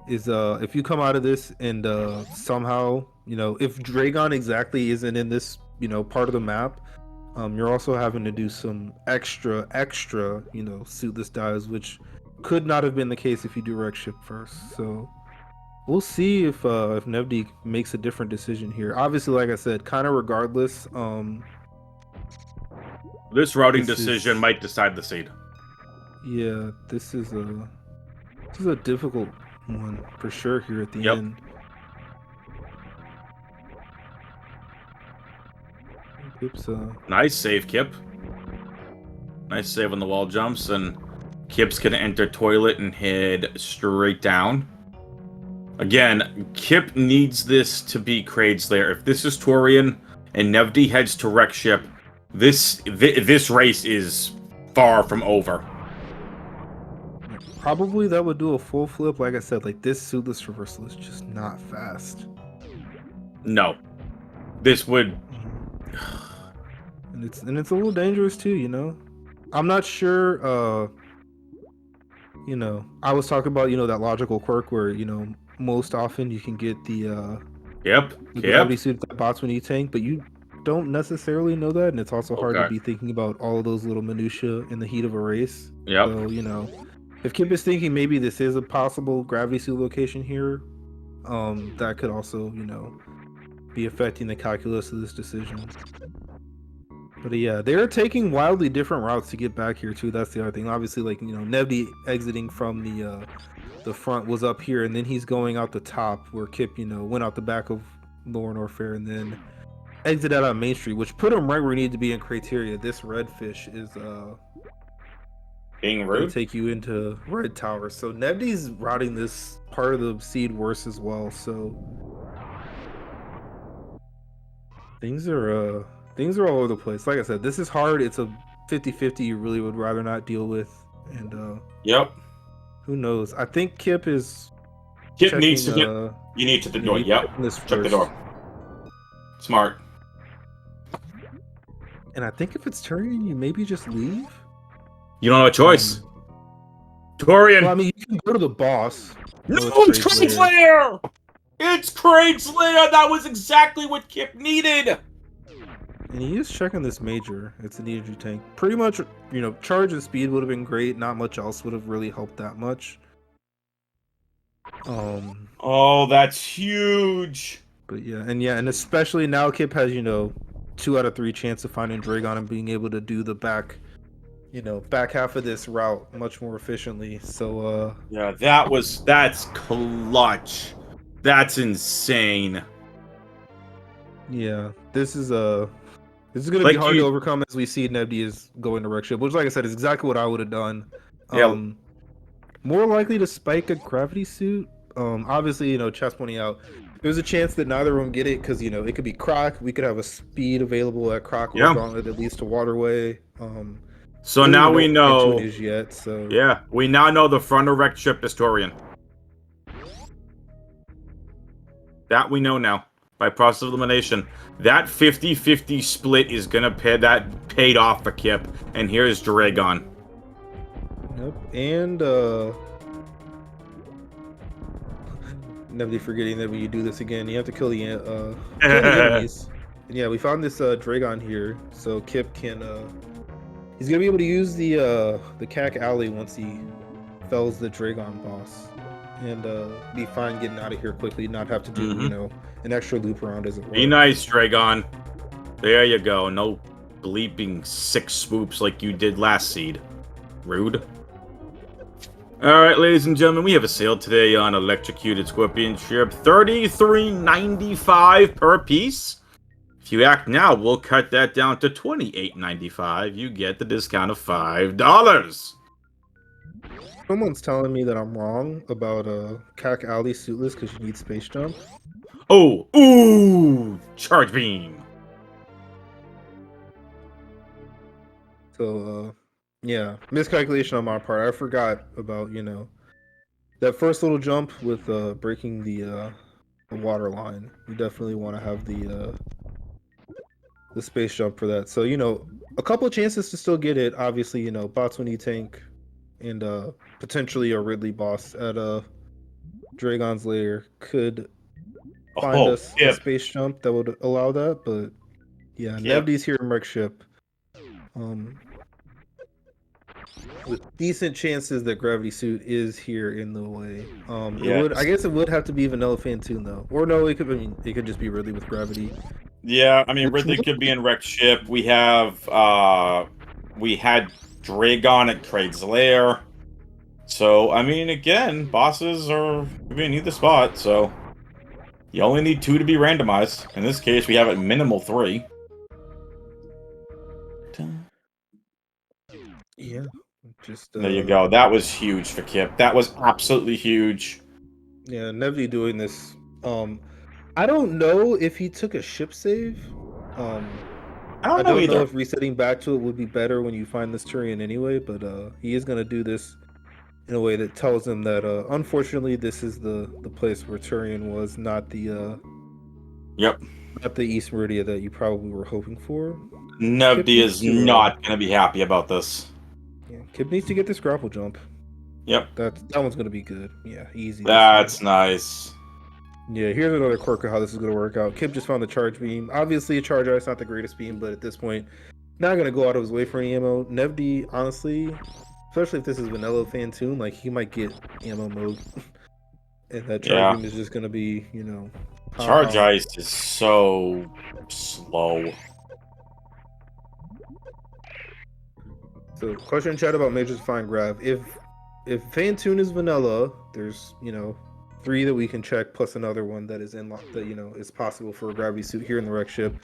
is if you come out of this and somehow if Dragon exactly isn't in this part of the map. You're also having to do some extra, suitless dives, which could not have been the case if you do wreck ship first. So we'll see if Nevdi makes a different decision here. Obviously, like I said, kind of regardless. This routing decision might decide the seed. Yeah, this is a difficult one for sure here at the end. Nice save, Kipp. Nice save on the wall jumps, and Kipp's gonna enter toilet and head straight down. Again, Kipp needs this to be Kraid's lair. If this is Torian and Nevdi heads to wreck ship, this race is far from over. Probably that would do a full flip. Like I said, like this suitless traversal is just not fast. No, this would. And it's a little dangerous too, I'm not sure I was talking about, that logical quirk where, most often you can get the Yep. gravity suit that Botswana tank, but you don't necessarily know that, and it's also hard to Okay. be thinking about all of those little minutia in the heat of a race. Yep. So, if Kipp is thinking maybe this is a possible gravity suit location here, that could also, be affecting the calculus of this decision. But yeah, they're taking wildly different routes to get back here too. That's the other thing. Obviously, like, Nevdi exiting from the front was up here, and then he's going out the top where Kipp, went out the back of Lower North Fair and then exited out on Main Street, which put him right where he needed to be in criteria. This redfish is being gonna rude. take you into Red Tower. So Nevdi's routing this part of the seed worse as well. So things are all over the place. Like I said, this is hard. It's a 50-50 you really would rather not deal with. And Yep. who knows? I think Kipp is Kipp checking, needs to get. You need to the door. Yep. Check the door. Smart. And I think if it's turning, you maybe just leave. You don't have a choice. Torian. Well, I mean, you can go to the boss. No, it's Craig's lair! It's Craig's lair! That was exactly what Kipp needed! And he is checking this major. It's an energy tank. Pretty much, charge and speed would have been great. Not much else would have really helped that much. Oh, that's huge! But and especially now Kipp has, 2 out of 3 chance of finding Dragon and being able to do the back half of this route much more efficiently. So yeah, that's clutch. That's insane. Yeah, this is gonna be hard to overcome as we see Nevdi is going to wreck ship, which, like I said, is exactly what I would have done. More likely to spike a gravity suit. Obviously, Chess pointing out there's a chance that neither of them get it because it could be Croc. We could have a speed available at Croc or Gauntlet that leads to Waterway. So now we know. Yet, so yeah, we now know the front of wrecked ship historian. That we know now by process of elimination. That 50-50 split is gonna paid off for Kipp. And here's Dragon. Yep, and Nevdi forgetting that when you do this again, you have to kill the enemies. And yeah, we found this Dragon here, so Kipp can he's gonna be able to use the CAC alley once he fells the Dragon boss, and be fine getting out of here quickly, not have to do an extra loop around as it were. Be nice, Dragon. There you go. No bleeping 6 swoops like you did last seed. Rude. Alright, ladies and gentlemen, we have a sale today on Electrocuted Scorpion Ship. $33.95 per piece. If you act now, we'll cut that down to $28.95. You get the discount of $5. Someone's telling me that I'm wrong about CAC alley suitless because you need space jump. Oh, ooh, charge beam. So, yeah, miscalculation on my part. I forgot about, that first little jump with breaking the water line. You definitely want to have the space jump for that. So, a couple of chances to still get it. Obviously, Botswana tank and potentially a Ridley boss at Dragon's Lair could find us a space jump that would allow that. But yeah, Nevdi's here in wreck ship. With decent chances that gravity suit is here in the way. I guess it would have to be Vanilla Phantoon though, or no, it could just be Ridley with gravity. Yeah, I mean Ridley could be in wrecked ship. We had Dragon at Craig's Lair. So I mean, again, bosses are in either spot. So you only need 2 to be randomized. In this case, we have a minimal 3. Yeah. Just there you go. That was huge for Kipp. That was absolutely huge. Yeah, Nevdi doing this. I don't know if he took a ship save. I don't know if resetting back to it would be better when you find this Turian anyway, but he is gonna do this in a way that tells him that unfortunately this is the place where Turian was, not the not the East Meridia that you probably were hoping for. Nevdi is not gonna be happy about this. Yeah, Kipp needs to get this grapple jump. Yep. That one's gonna be good. Yeah, easy. That's nice. Yeah, here's another quirk of how this is gonna work out. Kipp just found the charge beam. Obviously, a charge ice not the greatest beam, but at this point, not gonna go out of his way for any ammo. Nevdi, honestly, especially if this is vanilla Fantoon, like he might get ammo mode, and that charge beam is just gonna be, you know, pound, Charge pound. ice is so slow. So, question in chat about Major's Fine Grav. If Fantoon is vanilla, there's, you know, 3 that we can check plus another one that is in that, you know, is possible for a gravity suit here in the wreck ship.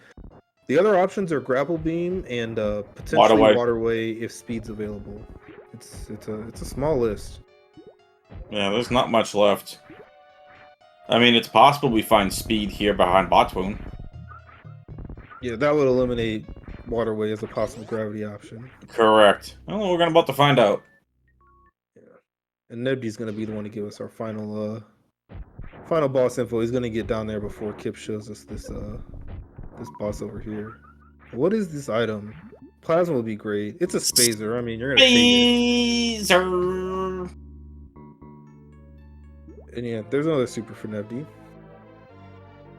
The other options are grapple beam and potentially waterway if speed's available. It's a small list. Yeah, there's not much left. I mean, it's possible we find speed here behind Botwoon. Yeah, that would eliminate waterway as a possible gravity option. Correct. Well, we're about to find out. Yeah, and Nevdi's gonna be the one to give us our final boss info. He's gonna get down there before Kipp shows us this boss over here. What is this item? Plasma would be great. It's a spazer. I mean, you're gonna take it. Spazer. And yeah, there's another super for Nevdi.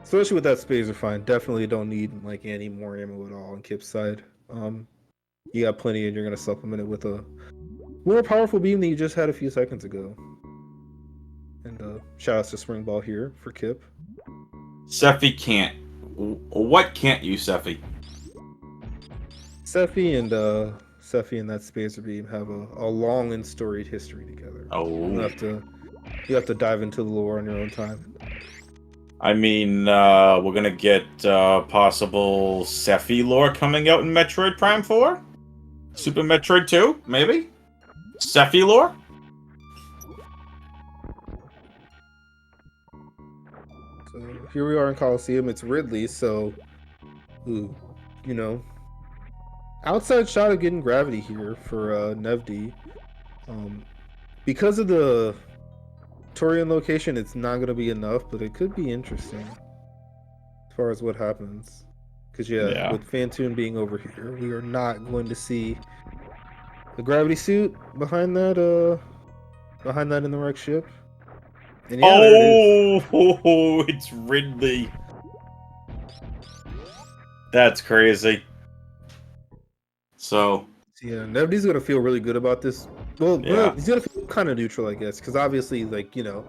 Especially with that spazer find, definitely don't need like any more ammo at all on Kipp's side. You got plenty, and you're gonna supplement it with a more powerful beam than you just had a few seconds ago. And shout outs to Spring Ball here for Kipp. Sephi can't. What can't you, Sephi? Sephi and that spazer beam have a long and storied history together. Oh, you have to dive into the lore on your own time. I mean, we're gonna get possible Sephi lore coming out in Metroid Prime 4? Super Metroid 2, maybe? Sephi lore? So here we are in Coliseum. It's Ridley, so you know, outside shot of getting gravity here for Nevdi. Because of the Torian location, it's not going to be enough, but it could be interesting as far as what happens. Because with Fantoon being over here, we are not going to see the gravity suit behind that in the wreck ship. And it's Ridley. That's crazy. So yeah, Nevdi's gonna feel really good about this. Well, he's gonna feel kind of neutral, I guess, because obviously, like, you know,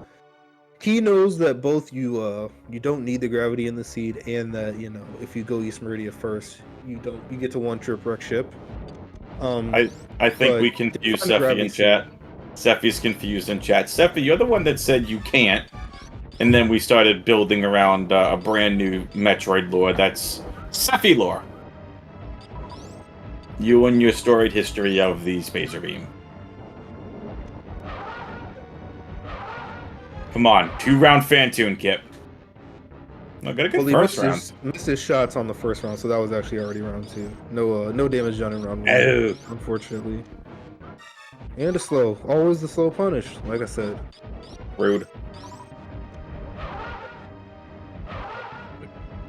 he knows that both you don't need the gravity in the seed, and that, you know, if you go East Meridia first, you get to one trip wreck ship. I think we confused Sephi in chat. Sephi's confused in chat. Sephi, you're the one that said you can't, and then we started building around a brand new Metroid lore. That's Sephi lore. You and your storied history of the spacer beam. Come on, 2-round Fantoon, Kipp. No, got a good first round. Missed his shots on the first round, so that was actually already round 2. No damage done in round 1, unfortunately. And a slow. Always the slow punish, like I said. Rude.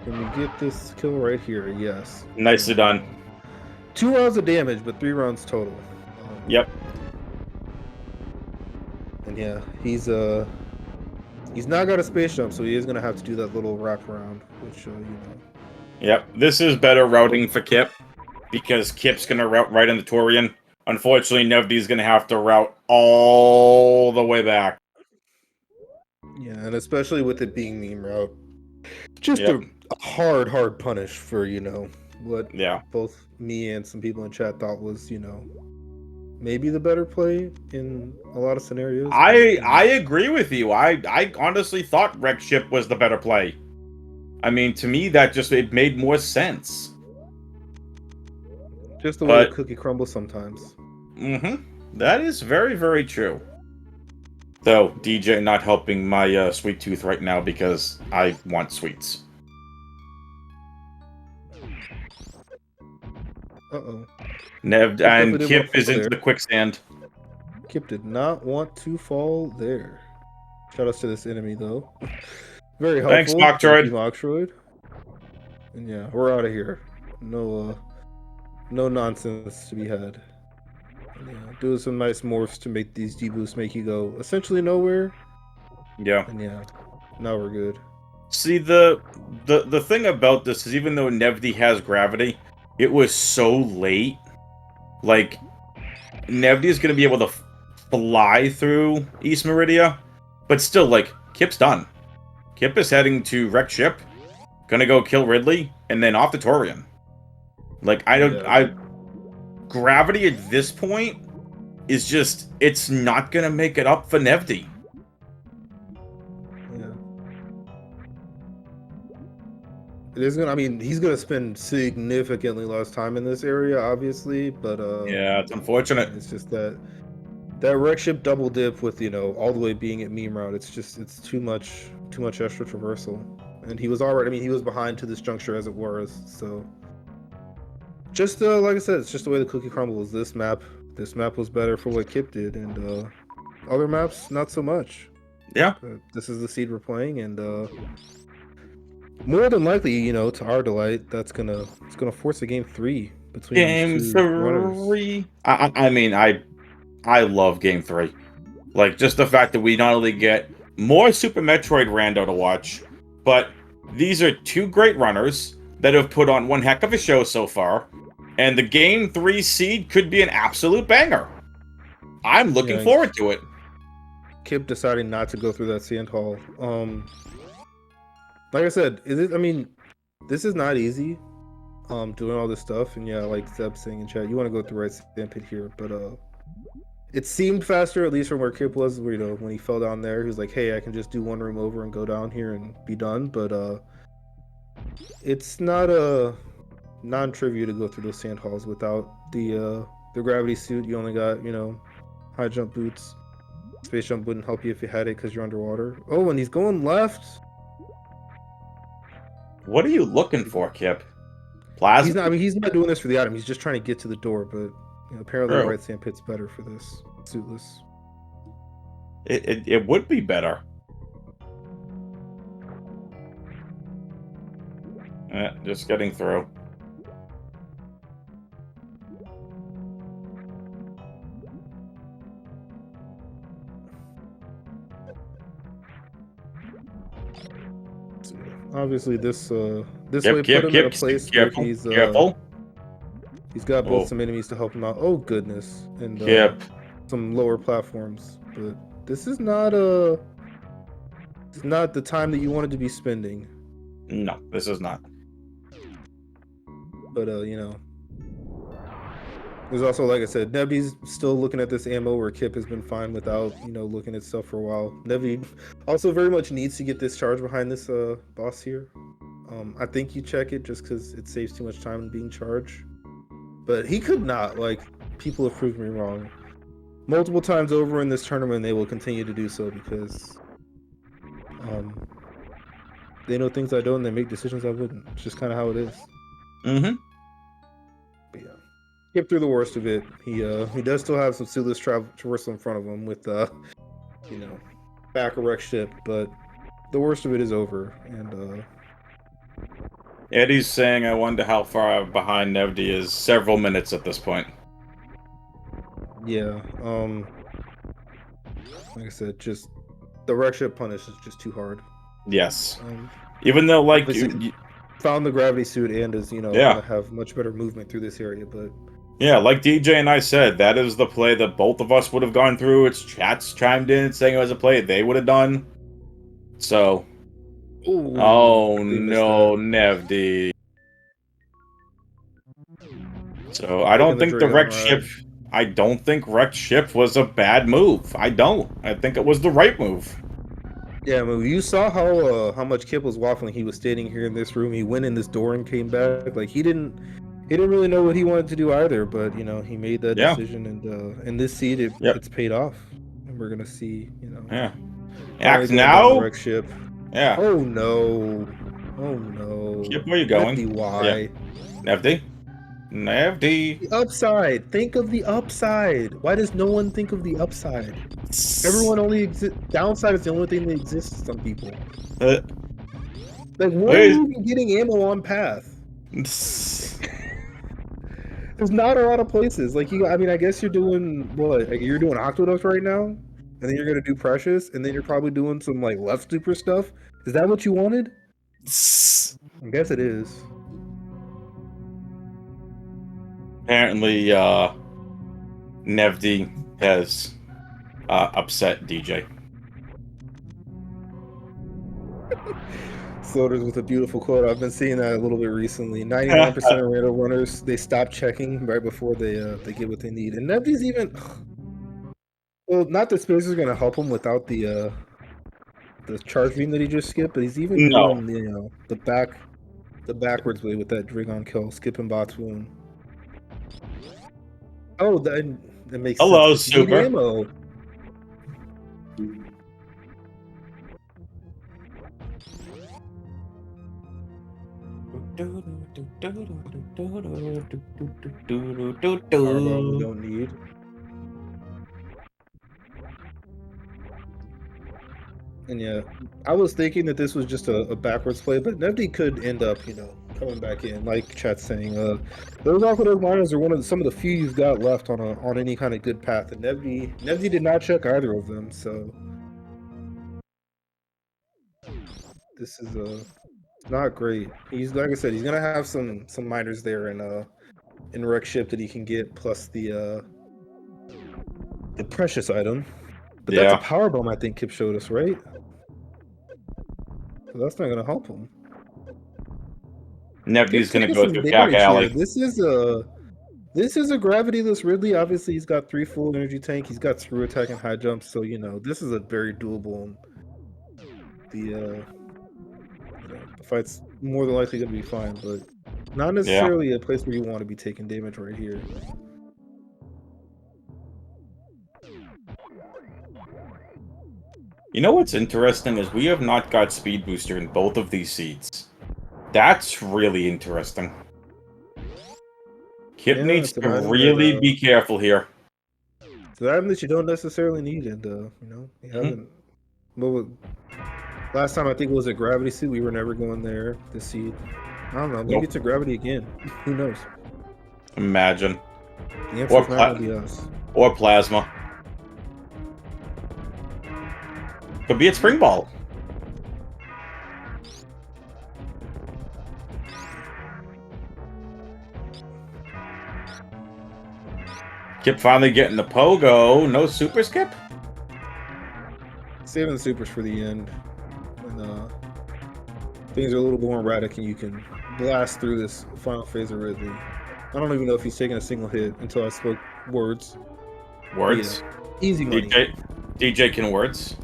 Can we get this kill right here? Yes. Nicely done. 2 rounds of damage, but 3 rounds total. Yep. And yeah, he's not got a space jump, so he is gonna have to do that little wraparound, which you know. Yep, this is better routing for Kipp, because Kipp's gonna route right in the Torian. Unfortunately, Nevdi's gonna have to route all the way back. Yeah, and especially with it being meme route, just a hard punish for, you know, what both me and some people in chat thought was, you know, maybe the better play in a lot of scenarios. I agree with you. I honestly thought wreck ship was the better play. I mean, to me, it made more sense. Just the way the cookie crumbles sometimes. That is very, very true. Though, DJ not helping my sweet tooth right now because I want sweets. Uh-oh. Nev and Kipp is into the quicksand. Kipp did not want to fall there. Shout outs to this enemy, though. Very helpful. Thanks, Mocktroid. Mocktroid. And yeah, we're out of here. No nonsense to be had. Yeah, doing some nice morphs to make these deboosts make you go essentially nowhere. Yeah. And yeah, now we're good. See, the thing about this is even though Nevdi has gravity, it was so late. Like, Nevdi is going to be able to fly through East Meridia, but still, like, Kipp's done. Kipp is heading to wreck ship, gonna go kill Ridley, and then off to Torian. Like, gravity at this point is just, it's not gonna make it up for Nevdi. Yeah. It is gonna, I mean, he's gonna spend significantly less time in this area, obviously, but Yeah, it's unfortunate. it's just that wreck ship double dip with, you know, all the way being at meme route, it's too much extra traversal. And he was already, I mean, he was behind to this juncture as it was, so just like I said, it's just the way the cookie crumbles. This map was better for what Kipp did, and other maps not so much. Yeah. But this is the seed we're playing, and more than likely, you know, to our delight, it's gonna force a game 3 between Game these two runners. 3. I mean, I love Game 3. Like, just the fact that we not only get more Super Metroid Rando to watch, but these are two great runners that have put on one heck of a show so far, and the Game 3 seed could be an absolute banger. I'm looking forward to it. Kipp deciding not to go through that sand hall. Like I said, I mean, this is not easy. Doing all this stuff, and yeah, like Zeb saying in chat, you want to go through right sand pit here, but it seemed faster, at least from where Kipp was, where, you know, when he fell down there, he was like, hey, I can just do one room over and go down here and be done. But it's not a non-trivia to go through those sand halls without the gravity suit. You only got, you know, high jump boots. Space jump wouldn't help you if you had it because you're underwater. Oh, and he's going left. What are you looking for, Kipp? Plasma? He's not, I mean, he's not doing this for the item. He's just trying to get to the door, but, you know, apparently the right sand pit's better for this suitless. It would be better. Just getting through. Obviously, this way Kipp, put him in a place where careful. He's got both some enemies to help him out. Oh goodness, and some lower platforms. But this is not the time that you wanted to be spending. No, this is not. But you know, there's also, like I said, Nevdi's still looking at this ammo where Kipp has been fine without, you know, looking at stuff for a while. Nevdi also very much needs to get this charge behind this boss here. I think you check it just because it saves too much time in being charged. But he could not. Like, people have proved me wrong multiple times over in this tournament. They will continue to do so because they know things I don't, and they make decisions I wouldn't. It's just kind of how it is. Mm-hmm. But yeah, Kipp through the worst of it. He does still have some suitless traversal in front of him with you know, back a wreck ship, but the worst of it is over. And Eddie's saying, I wonder how far behind Nevdi is. Several minutes at this point. Yeah, like I said, just the wreck ship punish is just too hard. Yes. Even though, like, you found the gravity suit and is, you know, gonna have much better movement through this area, but yeah, like DJ and I said, that is the play that both of us would have gone through. Its chats chimed in saying it was a play they would have done. So, oh no, Nevdi. So I don't think the wreck ship. I don't think wreck ship was a bad move. I don't. I think it was the right move. Yeah, I mean, you saw how much Kipp was waffling. He was standing here in this room. He went in this door and came back. Like, he didn't really know what he wanted to do either. But, you know, he made that decision, and in this seed, it's paid off. And we're gonna see, you know. Yeah. Act now. Wreck ship. Yeah. Oh no. Oh no. Kipp, where you going? Nevdi, why? Nevdi. Nevdi. The upside. Think of the upside. Why does no one think of the upside? Everyone only exists. Downside is the only thing that exists to some people. Like, why are you even getting ammo on path? There's not a lot of places. Like you, I mean, I guess you're doing what? Like you're doing Octodus right now, and then you're gonna do Precious, and then you're probably doing some like left super stuff. Is that what you wanted? I guess it is. Apparently, Nevdi has upset DJ. Floaters with a beautiful quote. I've been seeing that a little bit recently. 99% of random runners, they stop checking right before they get what they need. And Nevdi's even well, not that Spacer's gonna help him without the charge beam that he just skipped, but he's even No. doing the backwards way with that Dragon kill, skipping bots wound. Oh, that makes Hello, sense. You need Super. ammo. Firebomb we don't need. And yeah, I was thinking that this was just a backwards play, but Nevdi could end up, coming back in, like chat's saying. Those awkward miners are some of the few you've got left on any kind of good path, and Nevdi did not check either of them, so this is not great. He's like I said, he's gonna have some miners there in wreck ship that he can get, plus the precious item. But that's a power bomb, I think Kipp showed us, right? So that's not gonna help him. Nevdi's gonna go through Cack Alley. This is a gravity-less Ridley. Obviously, he's got 3 full energy tank. He's got screw attack and high jump. So this is a very doable. The fight's more than likely gonna be fine, but not necessarily a place where you want to be taking damage right here. You know what's interesting is we have not got speed booster in both of these seeds. That's really interesting. Kipp needs to really be careful here. It's an item that you don't necessarily need, and you haven't. Well, last time I think it was a gravity suit. We were never going there. This seed, I don't know. Maybe it's a gravity again. Who knows? Imagine. The answer's not gonna be us. Or plasma. Could be a spring ball. Kipp finally getting the pogo. No super skip? Saving the supers for the end. When things are a little more erratic and you can blast through this final phase of Ridley. I don't even know if he's taking a single hit until I spoke words. Words? Yeah. Easy money. DJ can words.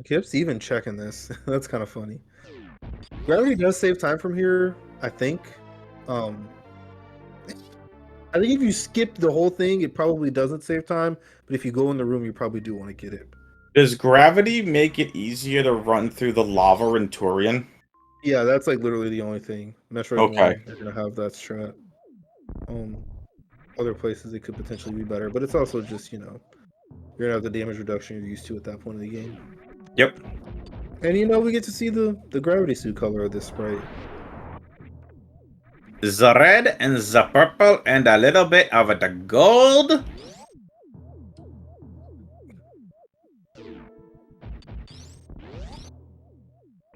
Kipp's even checking this. That's kind of funny. Gravity does save time from here, I think. I think if you skip the whole thing, it probably doesn't save time. But if you go in the room, you probably do want to get it. Does gravity make it easier to run through the lava in Turian? Yeah, that's like literally the only thing. Metroid 1, you're gonna have that strat. Other places it could potentially be better, but it's also just you're gonna have the damage reduction you're used to at that point of the game. Yep. And we get to see the gravity suit color of this sprite. The red and the purple and a little bit of the gold.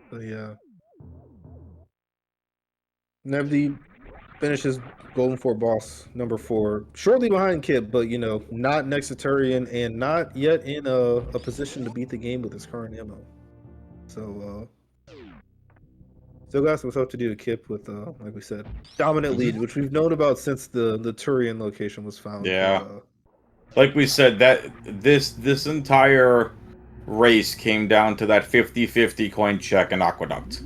So yeah. Nevdi finishes Golden 4 boss number 4, shortly behind Kipp, but not next to Turian and not yet in a position to beat the game with his current ammo. So still got some stuff to do to Kipp with like we said, dominant lead, which we've known about since the Turian location was found. Yeah. Like we said, that this entire race came down to that 50-50 coin check and Aqueduct.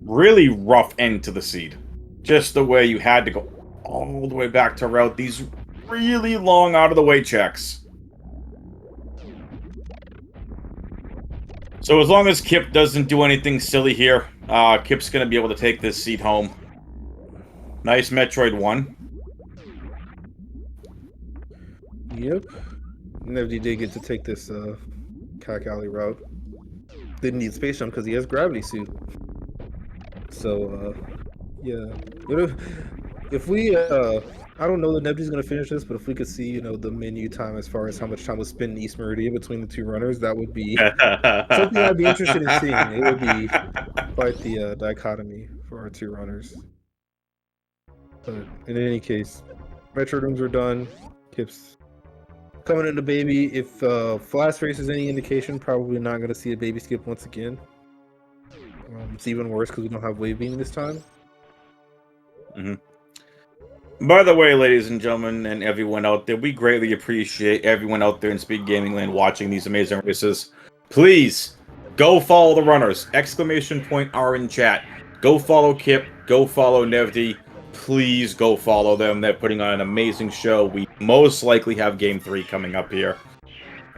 Really rough end to the seed. Just the way you had to go all the way back to route these really long out-of-the-way checks. So as long as Kipp doesn't do anything silly here, Kipp's going to be able to take this seed home. Nice Metroid 1. Yep. Nevdi did get to take this Cack Alley route. didn't need space jump because he has gravity suit. So yeah, if we I don't know that Nevdi's gonna finish this, but if we could see, you know, the menu time as far as how much time was spent in East Meridian between the two runners, that would be something I'd be interested in seeing. It would be quite the dichotomy for our two runners. But in any case, Metroid rooms are done. Kipp's coming into baby. If Flash Race is any indication, probably not going to see a baby skip once again. It's even worse because we don't have wave beam this time. By the way, ladies and gentlemen, and everyone out there, we greatly appreciate everyone out there in Speedgaming Land watching these amazing races. Please go follow the runners! !R in chat. Go follow Kipp. Go follow Nevdi. Please go follow them. They're putting on an amazing show. We most likely have Game 3 coming up here.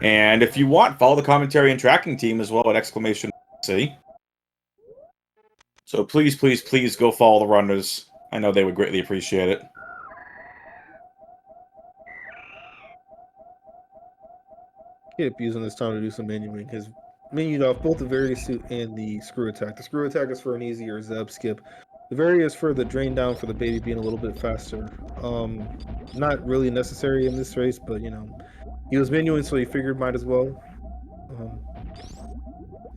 And if you want, follow the commentary and tracking team as well at !C. So please, please, please go follow the runners. I know they would greatly appreciate it. Kipp using this time to do some menuing. His menued off both the various suit and the screw attack. The screw attack is for an easier Zeb skip. The Very is for the drain down for the baby being a little bit faster. Not really necessary in this race, but you know, he was menuing, so he figured might as well.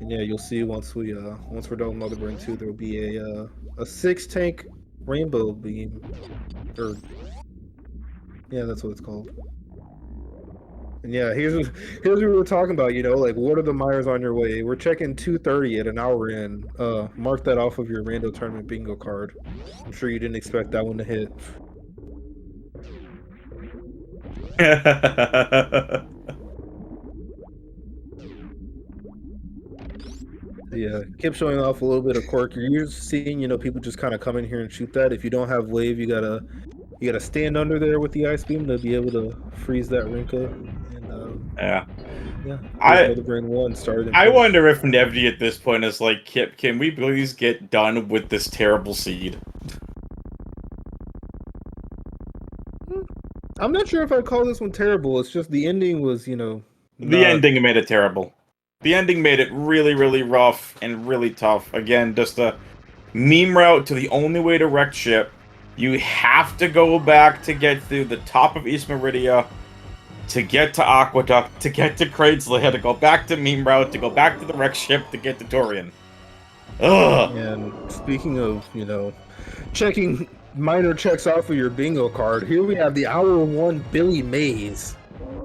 And yeah, you'll see once we're done with Mother Brain 2, there will be a 6-tank rainbow beam, or yeah, that's what it's called. And yeah, here's what we were talking about, you know, like what are the Myers on your way? We're checking 2:30 at an hour in. Mark that off of your rando tournament bingo card. I'm sure you didn't expect that one to hit. Yeah, Kipp showing off a little bit of quirk. You're used to seeing, you know, people just kind of come in here and shoot that. If you don't have wave, you gotta stand under there with the ice beam to be able to freeze that Rinka. And yeah. I wonder if Nevdi at this point is like, Kipp, can we please get done with this terrible seed? I'm not sure if I'd call this one terrible. It's just the ending was, you know... The ending made it terrible. The ending made it really, really rough and really tough. Again, just a meme route to the only way to wreck ship. You have to go back to get through the top of East Meridia, to get to Aqueduct, to get to Craigslist, to go back to meme route, to go back to the wreck ship, to get to Torian. Ugh! And speaking of, you know, checking minor checks off of your bingo card, here we have the Hour 1 Billy Mays.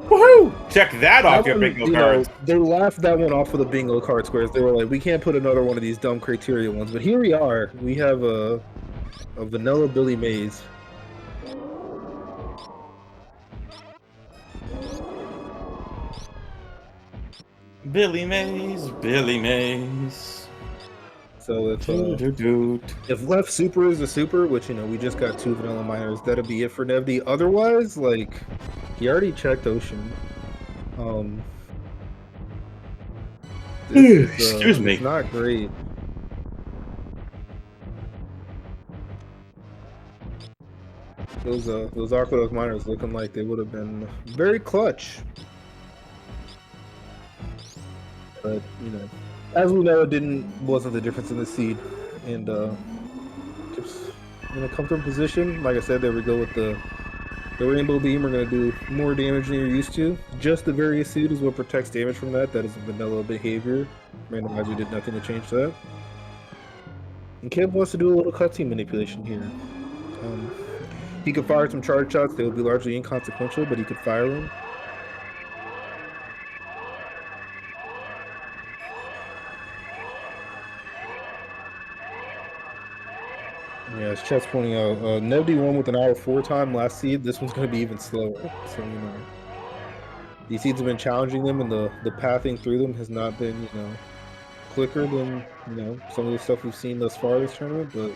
Woohoo! Check that off your bingo card. They laughed that one off of the bingo card squares. They were like, we can't put another one of these dumb criteria ones. But here we are. We have a vanilla Billy Mays. Billy Mays, Billy Mays. So if left super is a super, which, you know, we just got 2 vanilla miners, that'll be it for Nevdi. Otherwise, like, he already checked Ocean. Excuse me. It's not great. Those Aqueduct miners looking like they would have been very clutch. But, you know, as we know, it wasn't the difference in the seed. And Kipp's in a comfortable position. Like I said, there we go with the Rainbow Beam. We're going to do more damage than you're used to. Just the various suit is what protects damage from that. That is a vanilla behavior. Randomizer did nothing to change that. And Kipp wants to do a little cutscene manipulation here. He could fire some charge shots. They would be largely inconsequential, but he could fire them. Yeah, as Chet's pointing out, Nevdi won with an hour 4 time last seed. This one's going to be even slower. So, you know, these seeds have been challenging them, and the pathing through them has not been, you know, quicker than, you know, some of the stuff we've seen thus far this tournament. But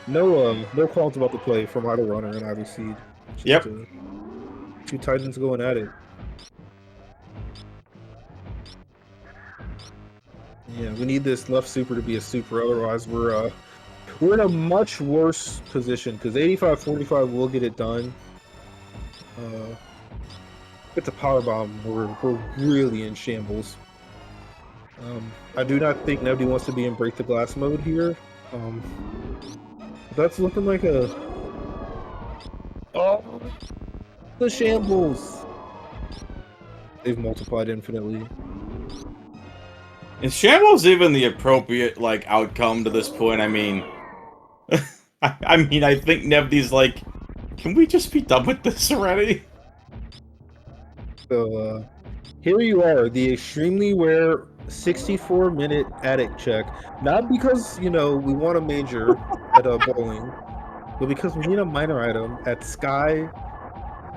no qualms about the play from either runner and either seed. Just, yep. 2 Titans going at it. Yeah, we need this left super to be a super. Otherwise, we're in a much worse position because 85-45 will get it done. If it's a power bomb, we're really in shambles. I do not think Nevdi wants to be in break the glass mode here. That's looking like a... Oh, the shambles! They've multiplied infinitely. Is shambles even the appropriate, like, outcome to this point? I mean... I think Nevdi's like, can we just be done with this already? So, here you are, the extremely rare 64-minute addict check. Not because, you know, we want a major at bowling, but because we need a minor item at Sky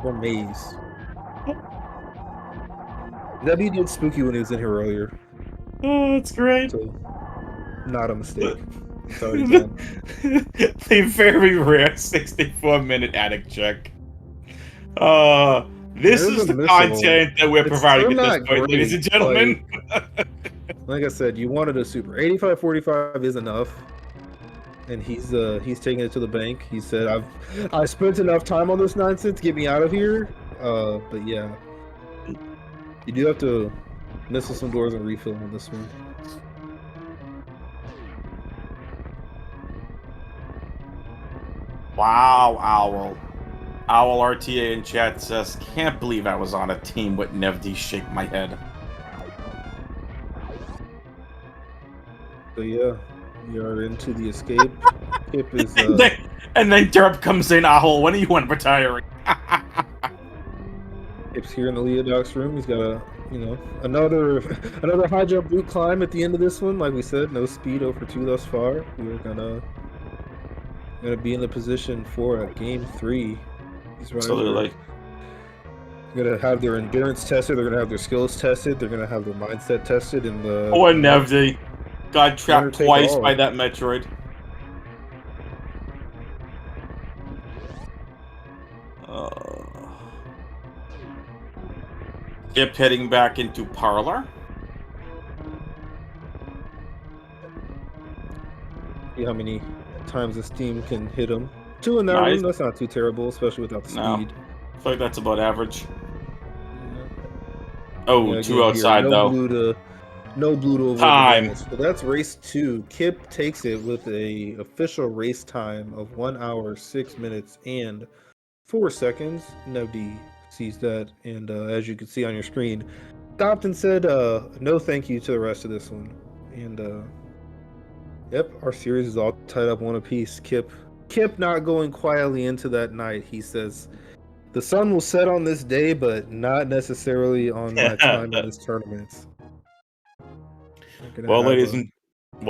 or Maze. Nevdi did spooky when he was in here earlier. Oh, that's great. So, not a mistake. It's already done. The very rare 64-minute addict check. This is the content that we're providing at this point, ladies and gentlemen. Like I said, you wanted a super. 85-45 is enough. And he's taking it to the bank. He said, I spent enough time on this nonsense, get me out of here. But yeah. You do have to missile some doors and refill on this one. Wow, Owl. Owl RTA in chat says, can't believe I was on a team with Nevdi. Shake my head. So yeah, we are into the escape. Kipp is and then Derp comes in, Owl, when do you want retiring? Kipp's here in the Leodoc's room. He's got a, you know, another high jump boot climb at the end of this one. Like we said, no speed over 2 thus far. We're gonna be in the position for a game 3. These runners Absolutely. They're gonna have their endurance tested. They're gonna have their skills tested. They're gonna have their mindset tested. And the poor Nevdi got trapped twice by that Metroid. Kipp heading back into Parlor. See how many times this team can hit him. 2 in that room, that's not too terrible, especially without the speed. I feel like that's about average. Yeah. Oh, yeah, 2 outside, though. No blue to avoid time. So that's race 2. Kipp takes it with a official race time of 1 hour, 6 minutes, and 4 seconds. Nevdi sees that, and as you can see on your screen, stopped and said no thank you to the rest of this one. And yep, our series is all tied up one apiece. Kipp not going quietly into that night. He says, the sun will set on this day, but not necessarily on my time in this tournament. Well,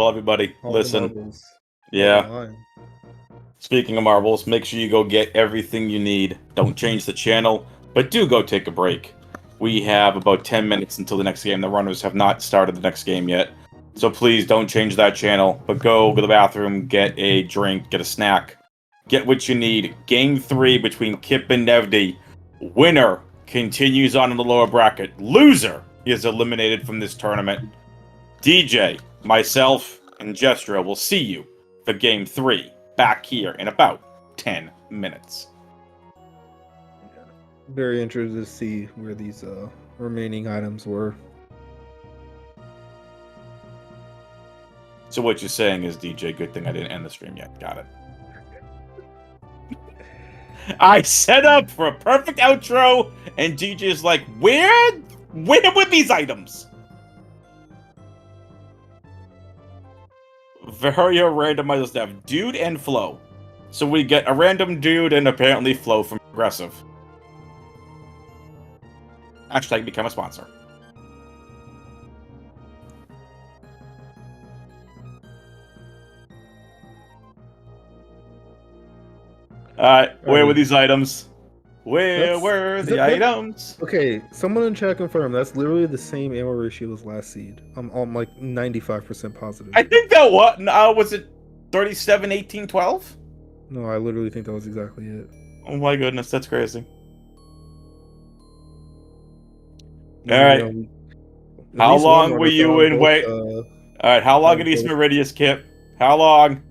everybody, listen. Yeah. Speaking of marbles, make sure you go get everything you need. Don't change the channel, but do go take a break. We have about 10 minutes until the next game. The runners have not started the next game yet. So please don't change that channel, but go to the bathroom, get a drink, get a snack. Get what you need. Game 3 between Kipp and Nevdi. Winner continues on in the lower bracket. Loser is eliminated from this tournament. DJ, myself, and Jestra will see you for Game 3 back here in about 10 minutes. Very interested to see where these remaining items were. So what you're saying is, DJ, good thing I didn't end the stream yet. Got it. I set up for a perfect outro, and DJ's like, where were these items? Vario randomizer stuff. Dude and Flow. So we get a random dude and apparently Flow from Progressive. Hashtag become a sponsor. Alright, where were these items? Where were the items? Okay, someone in chat confirmed that's literally the same ammo ratio as last seed. I'm like 95% positive. I think that was it 37, 18, 12? No, I literally think that was exactly it. Oh my goodness, that's crazy. Alright. How long were you in wait? Alright, how long are these Meridius, Kipp? How long?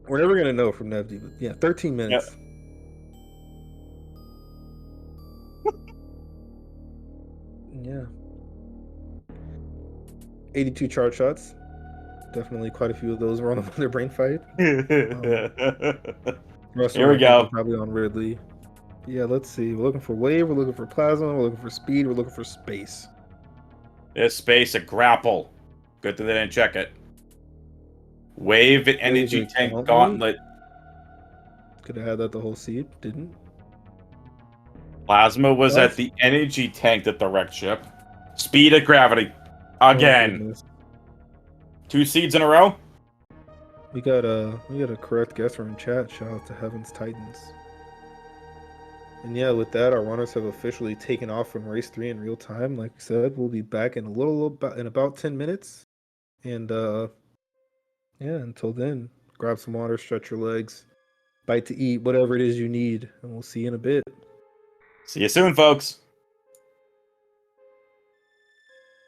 We're never gonna know from Nevdi, but yeah, 13 minutes. Yep. Yeah. 82 charge shots. Definitely quite a few of those were on their brain fight. Rest of Here them, we I think, are go. probably on Ridley. Yeah, let's see. We're looking for wave, we're looking for plasma, we're looking for speed, we're looking for space. This space, a grapple. Good that they didn't check it. Wave and Wave energy a tank gauntlet. gauntlet. Could have had that the whole seed. Didn't. Plasma was at the energy tank that the wrecked ship. Speed at gravity. Oh Again. goodness. 2 seeds in a row. We got a correct guesser in chat. Shout out to Heaven's Titans. And yeah, with that, our runners have officially taken off from race 3 in real time. Like I said, we'll be back in about 10 minutes. And yeah, until then, grab some water, stretch your legs, bite to eat, whatever it is you need, and we'll see you in a bit. See you soon, folks.